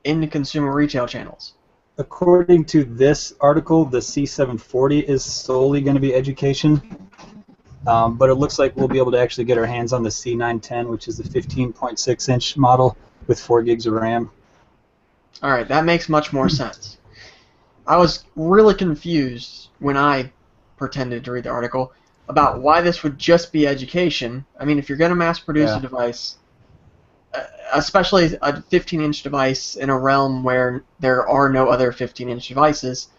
in the consumer retail channels. According to this article, the C740 is solely going to be education, but it looks like we'll be able to actually get our hands on the C910, which is the 15.6-inch model with 4 gigs of RAM. All right, that makes much more sense. I was really confused when I pretended to read the article about why this would just be education. I mean, if you're going to mass produce a device, especially a 15-inch device in a realm where there are no other 15-inch devices,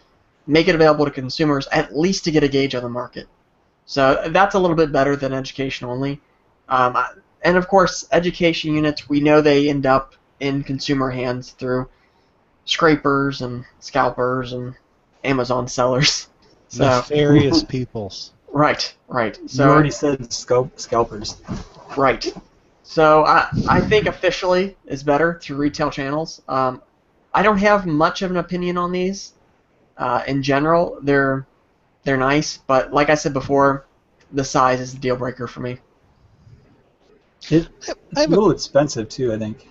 make it available to consumers at least to get a gauge on the market. So that's a little bit better than education only. And of course, education units, we know they end up in consumer hands through scrapers and scalpers and Amazon sellers. So, nefarious peoples. Right. So you already said scalpers. Right. So I think officially is better through retail channels. I don't have much of an opinion on these. In general, they're nice, but like I said before, the size is the deal breaker for me. It's a little expensive too, I think.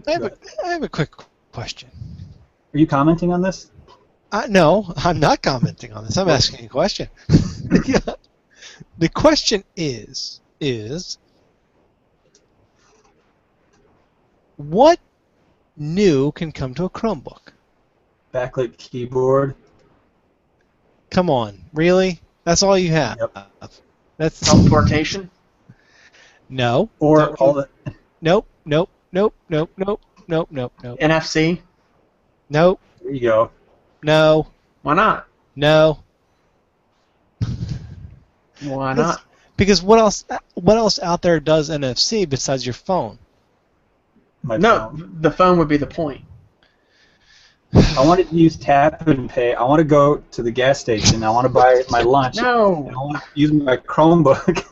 I have a quick question. Are you commenting on this? No, I'm not commenting on this. I'm asking a question. The question is what new can come to a Chromebook? Backlit keyboard. Come on, really? That's all you have? Yep. That's Teleportation? no. Or all the. Nope. Nope. Nope. Nope. Nope. Nope. Nope. Nope. NFC? Nope. There you go. No. Why not? No. Why not? Because what else? What else out there does NFC besides your phone? My No, phone. the phone would be the point. I wanted to use tap and pay. I want to go to the gas station. I want to buy my lunch. No. And I want to use my Chromebook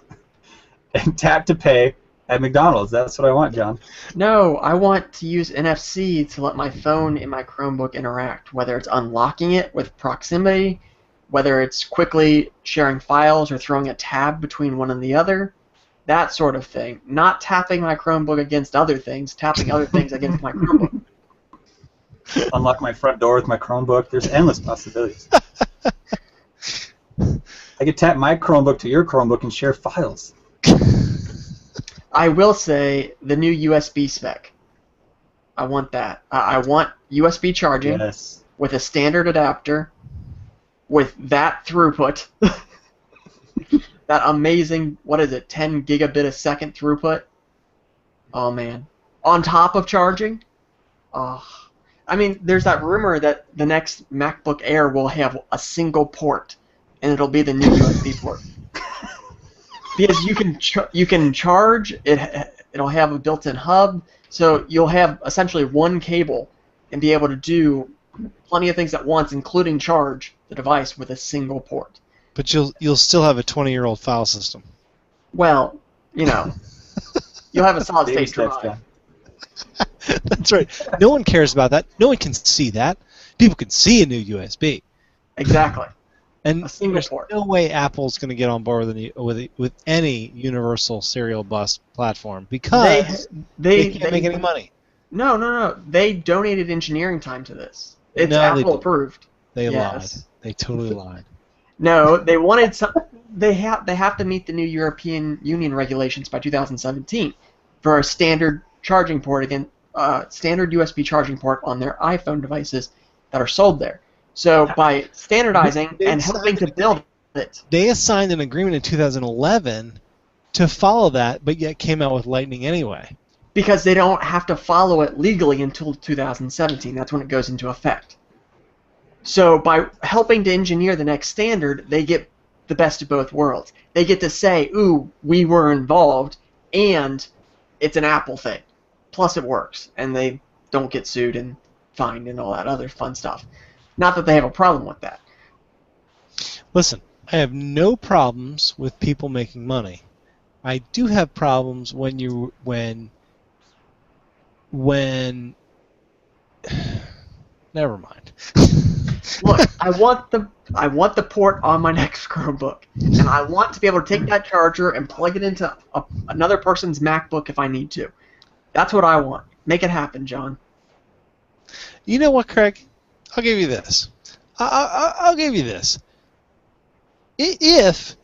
and tap to pay at McDonald's. That's what I want, John. No, I want to use NFC to let my phone and my Chromebook interact, whether it's unlocking it with proximity, whether it's quickly sharing files or throwing a tab between one and the other, that sort of thing. Not tapping my Chromebook against other things, tapping other things against my Chromebook. Unlock my front door with my Chromebook. There's endless possibilities. I could tap my Chromebook to your Chromebook and share files. I will say the new USB spec. I want that. I want USB charging Yes. with a standard adapter with that throughput. That amazing, what is it, 10 gigabit a second throughput? Oh, man. On top of charging? Oh. I mean, there's that rumor that the next MacBook Air will have a single port, and it'll be the new USB port. Because you can charge it. It'll have a built-in hub, so you'll have essentially one cable and be able to do plenty of things at once, including charge the device with a single port. But you'll still have a 20-year-old file system. Well, you know, you'll have a Baby solid-state steps, drive. John. That's right. No one cares about that. No one can see that. People can see a new USB. Exactly. And A single there's port. no way Apple's going to get on board with any universal serial bus platform because they can't make any money. No. They donated engineering time to this. It's No, they Apple didn't. approved. They Yes. lied. They totally lied. No, they wanted some. They have to meet the new European Union regulations by 2017 for a standard charging port standard USB charging port on their iPhone devices that are sold there. So by standardizing They and helping to build it, They signed an agreement in 2011 to follow that, but yet came out with Lightning anyway. because they don't have to follow it legally until 2017. That's when it goes into effect. So by helping to engineer the next standard, they get the best of both worlds. They get to say, ooh, we were involved, and it's an Apple thing. Plus it works, and they don't get sued and fined and all that other fun stuff. Not that they have a problem with that. Listen, I have no problems with people making money. I do have problems when never mind. Look, I want the port on my next Chromebook, and I want to be able to take that charger and plug it into another person's MacBook if I need to. That's what I want. Make it happen, John. You know what, Craig? I'll give you this. I'll give you this. If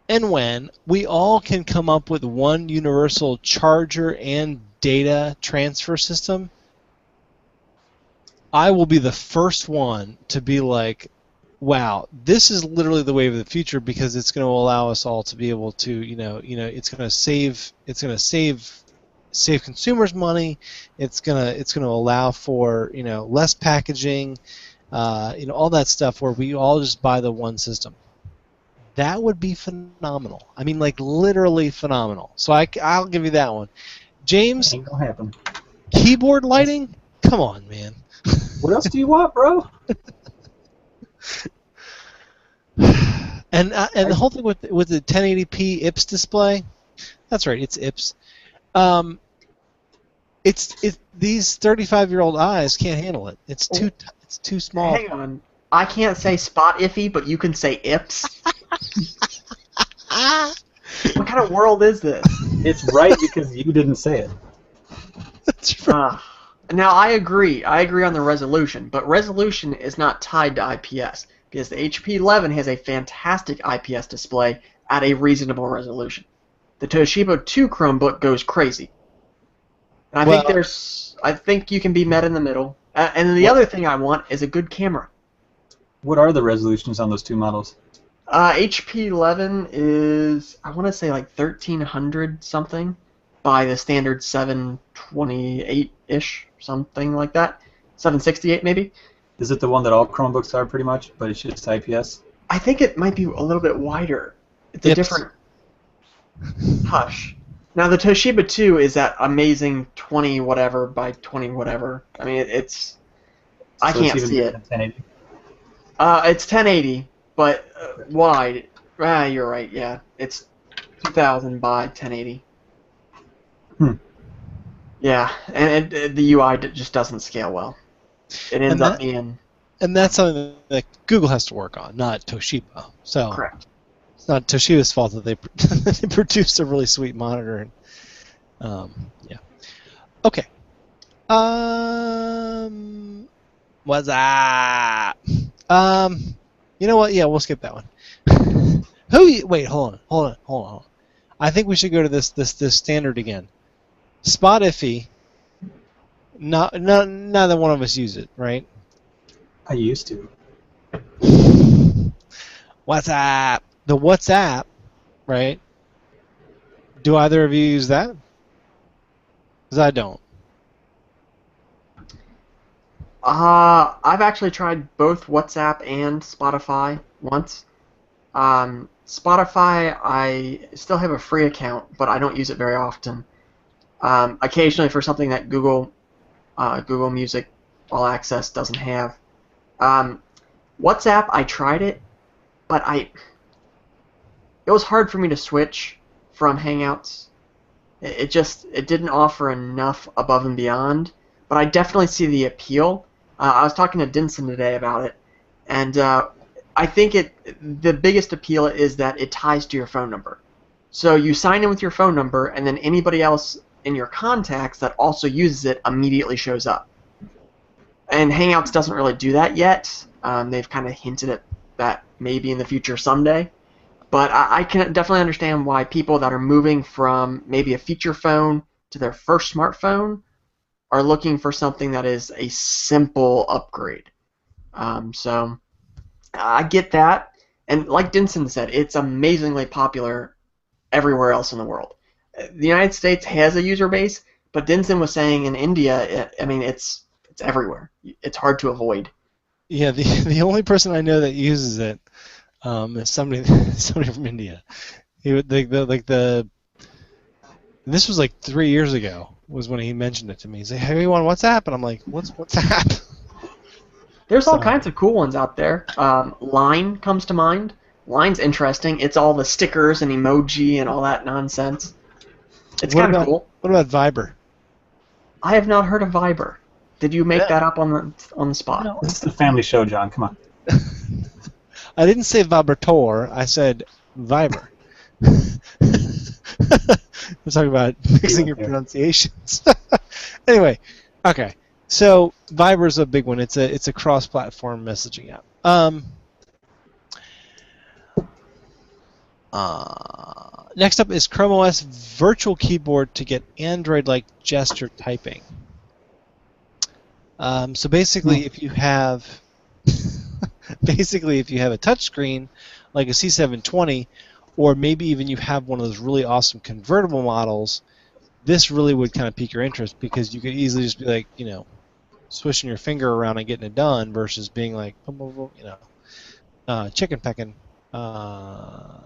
and when we all can come up with one universal charger and data transfer system, I will be the first one to be like, wow, this is literally the wave of the future because it's going to allow us all to be able to, it's going to save consumers money. It's going to allow for, less packaging, all that stuff where we all just buy the one system. That would be phenomenal. I mean, like literally phenomenal. So I'll give you that one. James, Ain't gonna happen. keyboard lighting? Come on, man. What else do you want, bro? And the whole thing with the 1080p IPS display, that's right, it's IPS. It's these 35-year-old eyes can't handle it. It's too small. Hang on. I can't say spot iffy, but you can say ips. What kind of world is this? It's right because you didn't say it. That's right. Now, I agree. I agree on the resolution, but resolution is not tied to IPS because the HP 11 has a fantastic IPS display at a reasonable resolution. The Toshiba 2 Chromebook goes crazy. And I think you can be met in the middle. And then the other thing I want is a good camera. What are the resolutions on those two models? HP 11 is, I want to say, like 1300 something by the standard 728-ish, something like that. 768 maybe. Is it the one that all Chromebooks are pretty much, but it's just IPS? I think it might be a little bit wider. It's a different hush. Now the Toshiba 2 is that amazing 20 whatever by 20 whatever. I mean, I can't see it. 1080? It's 1080, but wide. You're right. Yeah, it's 2000 by 1080. Yeah, and the UI just doesn't scale well. It ends up being. And that's something that Google has to work on, not Toshiba. So correct. It's not Toshiba's fault that they they produced a really sweet monitor. And, yeah. Okay. What's up? You know what? Yeah, we'll skip that one. Wait, hold on. I think we should go to this standard again. Spot iffy. Neither one of us use it, right? I used to. WhatsApp. The WhatsApp, right? Do either of you use that? Because I don't. I've actually tried both WhatsApp and Spotify once. Spotify, I still have a free account, but I don't use it very often. Occasionally for something that Google Music All Access doesn't have. WhatsApp, I tried it, but it was hard for me to switch from Hangouts. It didn't offer enough above and beyond, but I definitely see the appeal. I was talking to Dinson today about it, and I think the biggest appeal is that it ties to your phone number. So you sign in with your phone number, and then anybody else in your contacts that also uses it immediately shows up. And Hangouts doesn't really do that yet. They've kind of hinted at that maybe in the future someday. But I can definitely understand why people that are moving from maybe a feature phone to their first smartphone are looking for something that is a simple upgrade. So I get that. And like Dinson said, it's amazingly popular everywhere else in the world. The United States has a user base, but Dinson was saying in India, it's everywhere. It's hard to avoid. Yeah, the only person I know that uses it is somebody from India. This was like 3 years ago was when he mentioned it to me. He's like, "Hey, you on WhatsApp?" And I'm like, "What's WhatsApp?" There's all kinds of cool ones out there. Line comes to mind. Line's interesting. It's all the stickers and emoji and all that nonsense. It's kind of cool. What about Viber? I have not heard of Viber. Did you make that up on the spot? No, this is the family show, John. Come on. I didn't say vibrator. I said Viber. We're talking about mixing your pronunciations. Anyway, okay. So Viber is a big one. It's a cross-platform messaging app. Next up is Chrome OS Virtual Keyboard to get Android-like gesture typing. So basically, if you have a touchscreen like a C720, or maybe even you have one of those really awesome convertible models, this really would kind of pique your interest because you could easily just be like, swishing your finger around and getting it done versus being like, chicken pecking. Both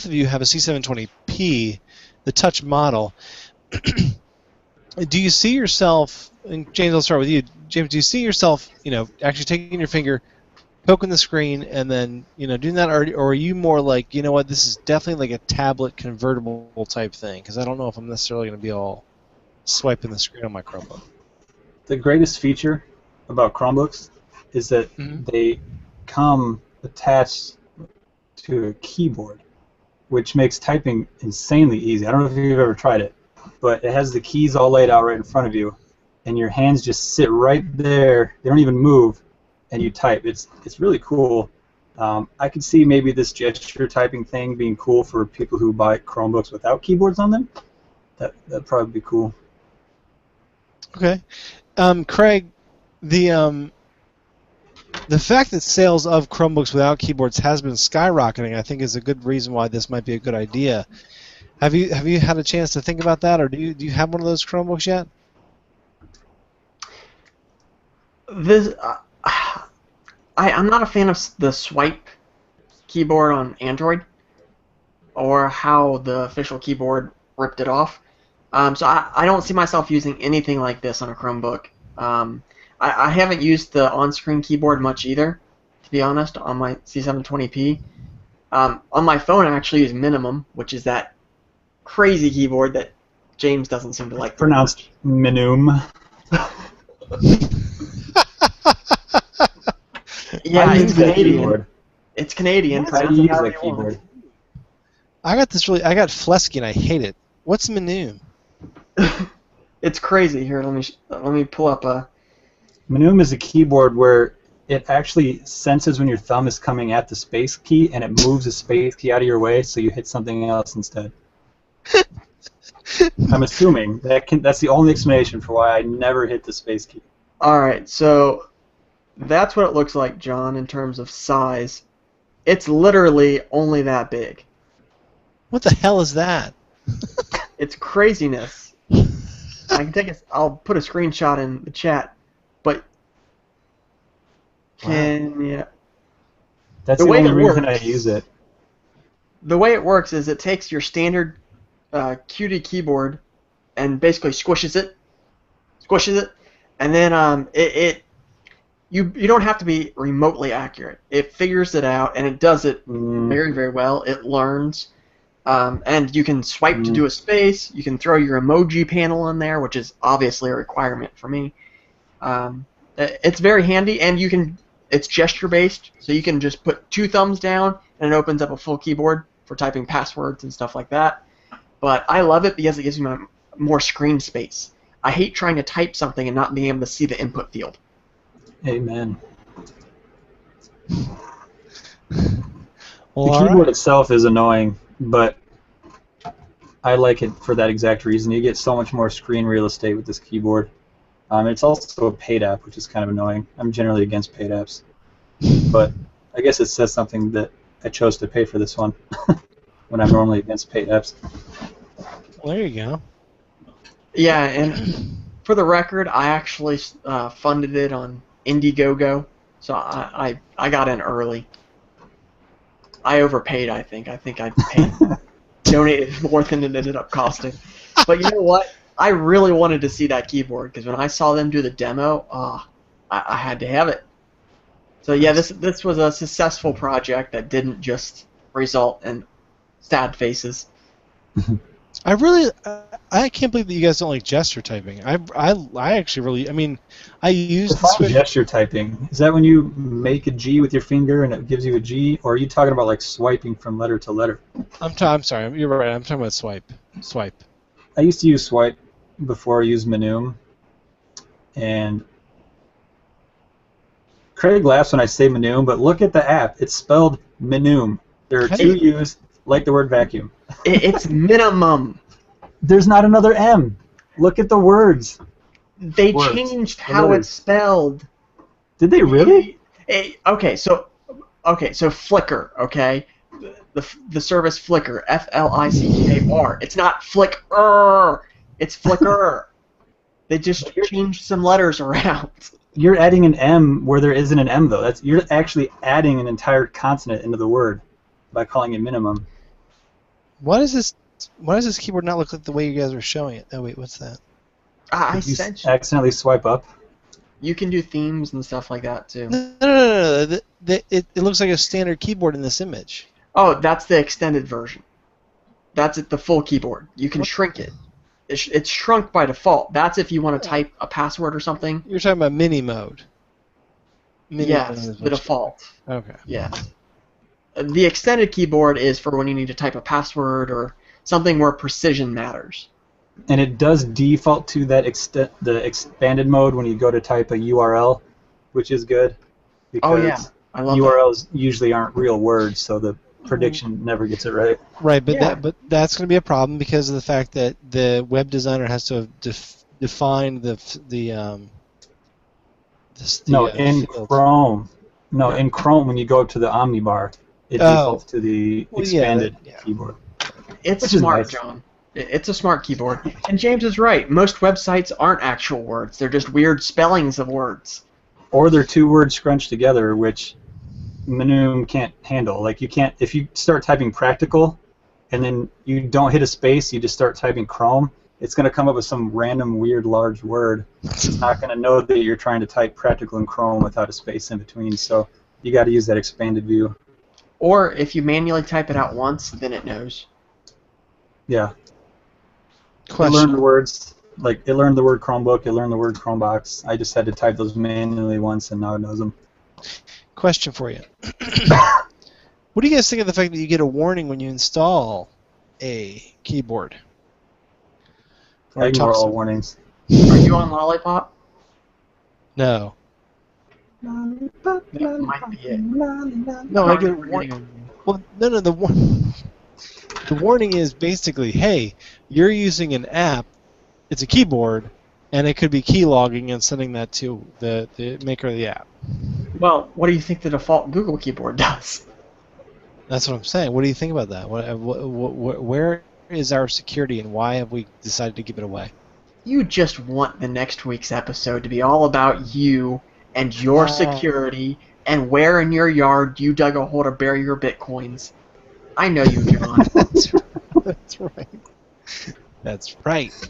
of you have a C720p, the touch model. Do you see yourself, and James, I'll start with you. James, do you see yourself, actually taking your finger, poking the screen, and then, doing that, or are you more like, this is definitely like a tablet convertible type thing? Because I don't know if I'm necessarily going to be all swiping the screen on my Chromebook. The greatest feature about Chromebooks is that they come attached to a keyboard, which makes typing insanely easy. I don't know if you've ever tried it, but it has the keys all laid out right in front of you, and your hands just sit right there. They don't even move, and you type. It's really cool. I could see maybe this gesture typing thing being cool for people who buy Chromebooks without keyboards on them. That'd probably be cool. Okay. Craig, the fact that sales of Chromebooks without keyboards has been skyrocketing, I think, is a good reason why this might be a good idea. Have you had a chance to think about that, or do you have one of those Chromebooks yet? This I'm not a fan of the swipe keyboard on Android, or how the official keyboard ripped it off. So I don't see myself using anything like this on a Chromebook. I haven't used the on-screen keyboard much either, to be honest, on my C720p. On my phone, I actually use Minimum, which is that crazy keyboard that James doesn't seem to like. Pronounced Minum. Yeah, it's that Canadian. keyboard. It's Canadian. I Pronounce it use however that you want. keyboard. I got Flesky and I hate it. What's Menu? It's crazy. Here, let me pull up a. Minum is a keyboard where it actually senses when your thumb is coming at the space key, and it moves the space key out of your way, so you hit something else instead. I'm assuming that's the only explanation for why I never hit the space key. All right, so that's what it looks like, John, in terms of size. It's literally only that big. What the hell is that? It's craziness. I'll put a screenshot in the chat, but That's The the way only it reason I works- use it. the way it works is it takes your standard QD keyboard and basically squishes it, and then you don't have to be remotely accurate. It figures it out, and it does it very, very well. It learns, and you can swipe to do a space. You can throw your emoji panel in there, which is obviously a requirement for me. It's very handy, and it's gesture-based, so you can just put 2 thumbs down, and it opens up a full keyboard for typing passwords and stuff like that. But I love it because it gives me more screen space. I hate trying to type something and not being able to see the input field. Amen. Well, The keyboard itself is annoying, but I like it for that exact reason. You get so much more screen real estate with this keyboard. It's also a paid app, which is kind of annoying. I'm generally against paid apps, but I guess it says something that I chose to pay for this one when I'm normally against paid apps. Well, there you go. Yeah, and for the record, I actually funded it on Indiegogo, so I got in early. I overpaid, I think. I think I donated more than it ended up costing. But you know what? I really wanted to see that keyboard, because when I saw them do the demo, I had to have it. So yeah, this was a successful project that didn't just result in sad faces. I can't believe that you guys don't like gesture typing. I actually really, I mean, I use the switch. Gesture typing. Is that when you make a G with your finger and it gives you a G, or are you talking about like swiping from letter to letter? I'm sorry, you're right. I'm talking about swipe. I used to use swipe before I used Minum, and Craig laughs when I say Minum, but look at the app. It's spelled Minum. There are 2 U's, like the word vacuum. It's minimum. There's not another M. Look at the words. They Words. changed The how letters. it's spelled. Did they really? Okay, so Flickr, okay? The service Flickr, Flickar. It's not Flickr. It's Flickr. They just changed some letters around. You're adding an M where there isn't an M, though. You're actually adding an entire consonant into the word by calling it minimum. Why does this keyboard not look like the way you guys are showing it? Oh wait, what's that? I You sent you. accidentally swipe up. You can do themes and stuff like that too. No. It looks like a standard keyboard in this image. Oh, that's the extended version. That's the full keyboard. You can shrink it. It's shrunk by default. That's if you want to type a password or something. You're talking about mini mode. Yes, the default. Okay. Yes. The extended keyboard is for when you need to type a password or something where precision matters. And it does default to that the expanded mode when you go to type a URL, which is good. Oh Because yeah, I love URLs usually aren't real words, so the prediction never gets it right. Right, but Yeah. that's going to be a problem because of the fact that the web designer has to have define the No, in field. Chrome. No, Yeah. in Chrome, when you go up to the Omnibar, it Oh. defaults to the Well, expanded yeah. keyboard. It's Which is smart, nice. John. It's a smart keyboard. And James is right. Most websites aren't actual words. They're just weird spellings of words. Or they're two words scrunched together, which Manum can't handle. Like, you can't, if you start typing practical and then you don't hit a space, you just start typing Chrome, it's going to come up with some random weird large word. It's not going to know that you're trying to type practical in Chrome without a space in between. So you got to use that expanded view. Or if you manually type it out once, then it knows. Yeah. It Question. learned the words. Like, it learned the word Chromebook, it learned the word Chromebox. I just had to type those manually once, and now it knows them. Question for you. What do you guys think of the fact that you get a warning when you install a keyboard? I ignore all warnings. Are you on Lollipop? No. That might be it. No, I get a warning. Well, no. The warning is basically, hey, you're using an app. It's a keyboard, and it could be keylogging and sending that to the maker of the app. Well, what do you think the default Google keyboard does? That's what I'm saying. What do you think about that? Where is our security, and why have we decided to give it away? You just want the next week's episode to be all about you and your security and where in your yard you dug a hole to bury your bitcoins. I know you, John. That's right. That's right.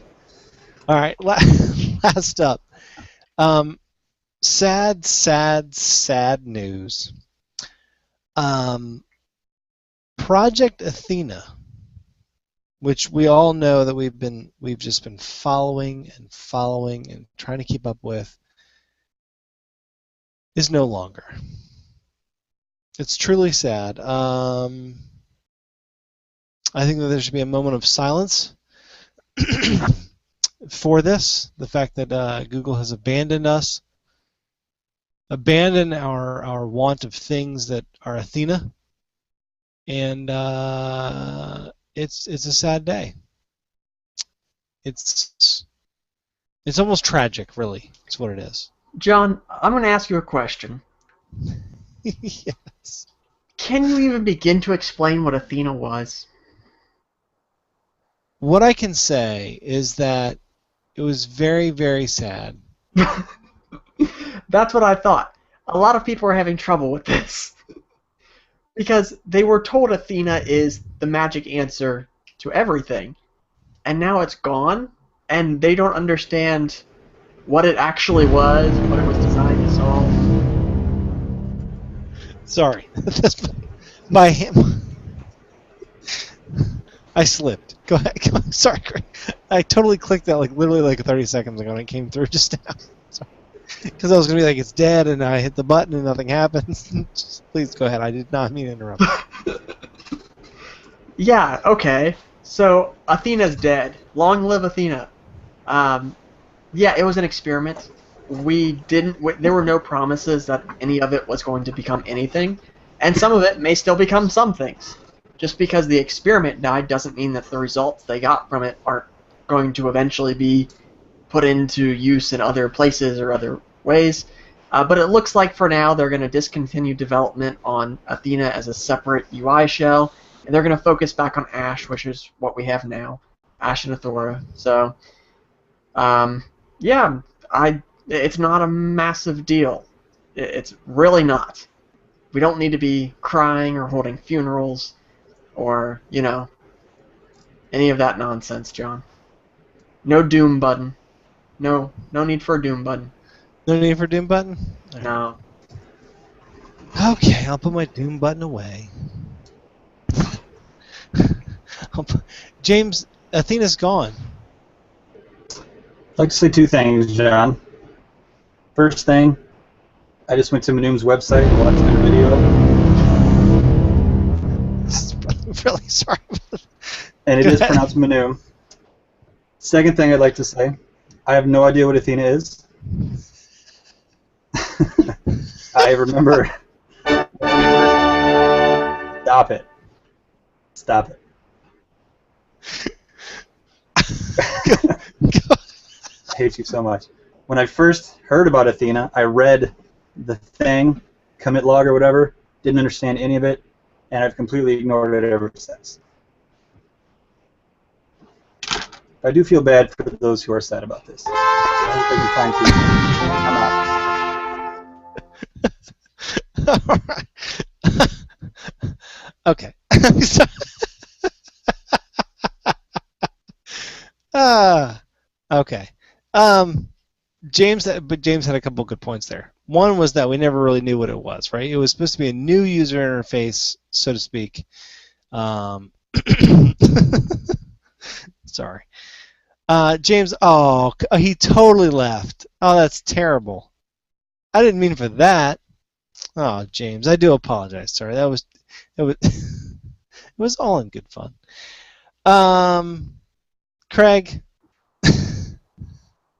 All right, last up. Sad news. Project Athena, which we all know that we've just been following and trying to keep up with, is no longer. It's truly sad. I think that there should be a moment of silence for this. The fact that Google has abandoned us, abandoned our want of things that are Athena, and it's a sad day. It's almost tragic, really. It's what it is. John, I'm going to ask you a question. Yes. Can you even begin to explain what Athena was? What I can say is that it was very, very sad. That's what I thought. A lot of people are having trouble with this. Because they were told Athena is the magic answer to everything. And now it's gone, and they don't understand what it actually was, what it was designed to solve. Sorry. My hand. I slipped. Go ahead. Sorry, Greg. I totally clicked that literally 30 seconds ago, and it came through just now. Because I was going to be like, it's dead, and I hit the button and nothing happens. Just, please go ahead. I did not mean to interrupt. Yeah, okay. So, Athena's dead. Long live Athena. Yeah, it was an experiment. There were no promises that any of it was going to become anything. And some of it may still become some things. Just because the experiment died doesn't mean that the results they got from it aren't going to eventually be put into use in other places or other ways. But it looks like for now they're going to discontinue development on Athena as a separate UI shell, and they're going to focus back on Ash, which is what we have now, Ash and Athora. So, yeah, it's not a massive deal. It's really not. We don't need to be crying or holding funerals or, any of that nonsense, John. No doom button. No need for a doom button. No need for doom button? Right. No. Okay, I'll put my doom button away. James, Athena's gone. I'd like to say two things, John. First thing, I just went to Manum's website and watched their video. Really sorry. And it is pronounced Manum. Second thing I'd like to say, I have no idea what Athena is. I remember... Stop it. Stop it. I hate you so much. When I first heard about Athena, I read the thing, commit log or whatever, didn't understand any of it, and I've completely ignored it ever since. I do feel bad for those who are sad about this. I hope I can find people. I'm out. Okay. Okay. James had a couple good points there. One was that we never really knew what it was, right? It was supposed to be a new user interface, so to speak. Sorry. James, he totally left. Oh, that's terrible. I didn't mean for that. Oh, James, I do apologize. Sorry, it was all in good fun. Craig.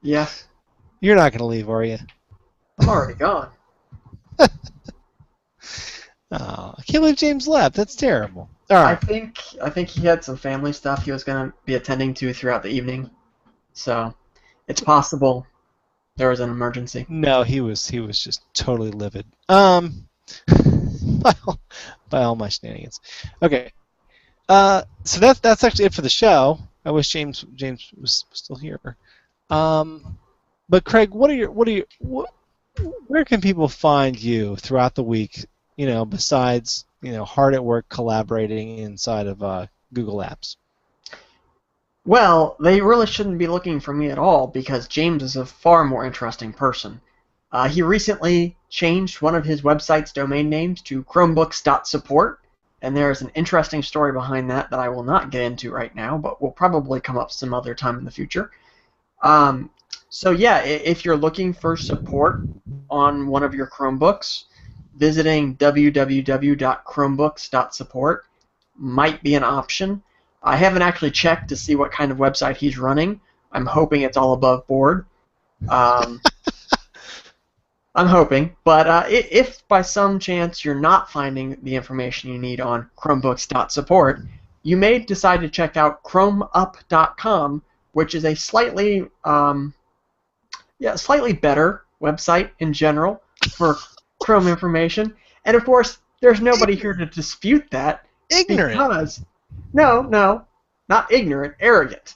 Yes. You're not gonna leave, are you? I'm already gone. Oh, I can't believe James left. That's terrible. All right. I think he had some family stuff he was gonna be attending to throughout the evening, so it's possible there was an emergency. No, he was just totally livid. By all my shenanigans. Okay. So that's actually it for the show. I wish James was still here. But Craig, where can people find you throughout the week? Besides hard at work collaborating inside of Google Apps. Well, they really shouldn't be looking for me at all because James is a far more interesting person. He recently changed one of his website's domain names to Chromebooks.support, and there is an interesting story behind that I will not get into right now, but will probably come up some other time in the future. So yeah, if you're looking for support on one of your Chromebooks, visiting www.chromebooks.support might be an option. I haven't actually checked to see what kind of website he's running. I'm hoping it's all above board. I'm hoping, but if by some chance you're not finding the information you need on Chromebooks.support, you may decide to check out ChromeUp.com, which is a slightly better website in general for Chrome information. And of course, there's nobody here to dispute that. Ignorant. Because no, not ignorant, arrogant.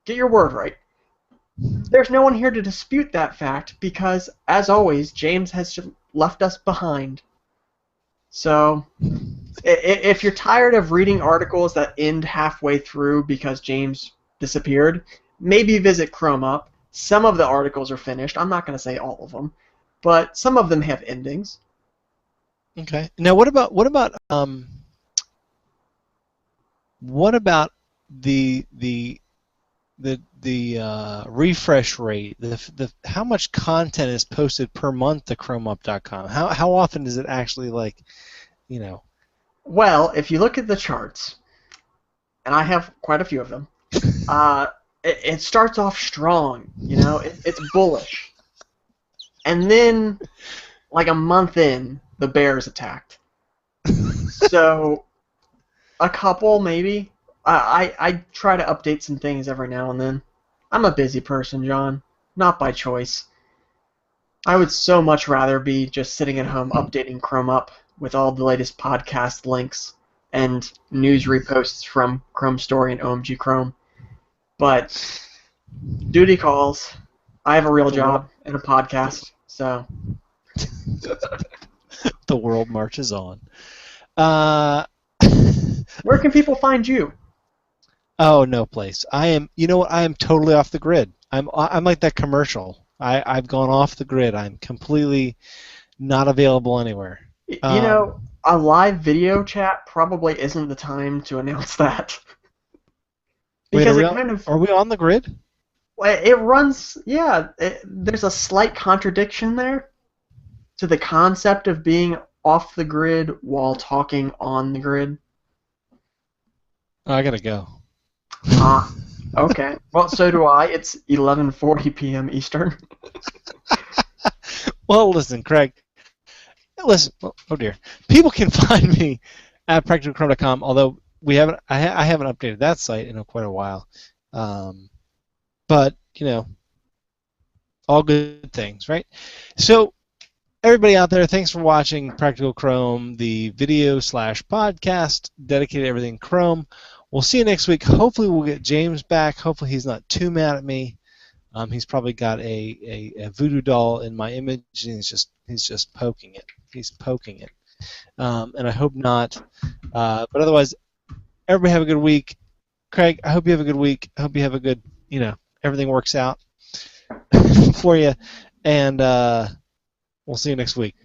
Get your word right. There's no one here to dispute that fact because, as always, James has just left us behind. So, if you're tired of reading articles that end halfway through because James disappeared, maybe visit ChromeUp. Some of the articles are finished. I'm not going to say all of them, but some of them have endings. Okay. Now, what about the refresh rate? The how much content is posted per month to ChromeUp.com? How often is it actually Well, if you look at the charts, and I have quite a few of them, it starts off strong. It's bullish, and then like a month in, the bears attacked. So a couple maybe. I try to update some things every now and then. I'm a busy person, John, not by choice. I would so much rather be just sitting at home updating ChromeUp with all the latest podcast links and news reposts from Chrome Story and OMG Chrome. But duty calls. I have a real job and a podcast, so. The world marches on. Where can people find you? Oh, no place. I am. You know what? I am totally off the grid. I'm like that commercial. I've gone off the grid. I'm completely not available anywhere. A live video chat probably isn't the time to announce that. Because are we on the grid? It runs. Yeah, there's a slight contradiction there to the concept of being off the grid while talking on the grid. Oh, I gotta go. Okay. Well, so do I. It's 11:40 p.m. Eastern. Well, listen, Craig. Listen. Oh dear. People can find me at practicalchrome.com. Although I haven't updated that site in quite a while. But All good things, right? So, everybody out there, thanks for watching Practical Chrome, the video/podcast dedicated to everything Chrome. We'll see you next week. Hopefully, we'll get James back. Hopefully, he's not too mad at me. He's probably got a voodoo doll in my image, and he's just poking it. He's poking it, and I hope not. But otherwise, everybody have a good week. Craig, I hope you have a good week. I hope you have a good, everything works out for you, and we'll see you next week.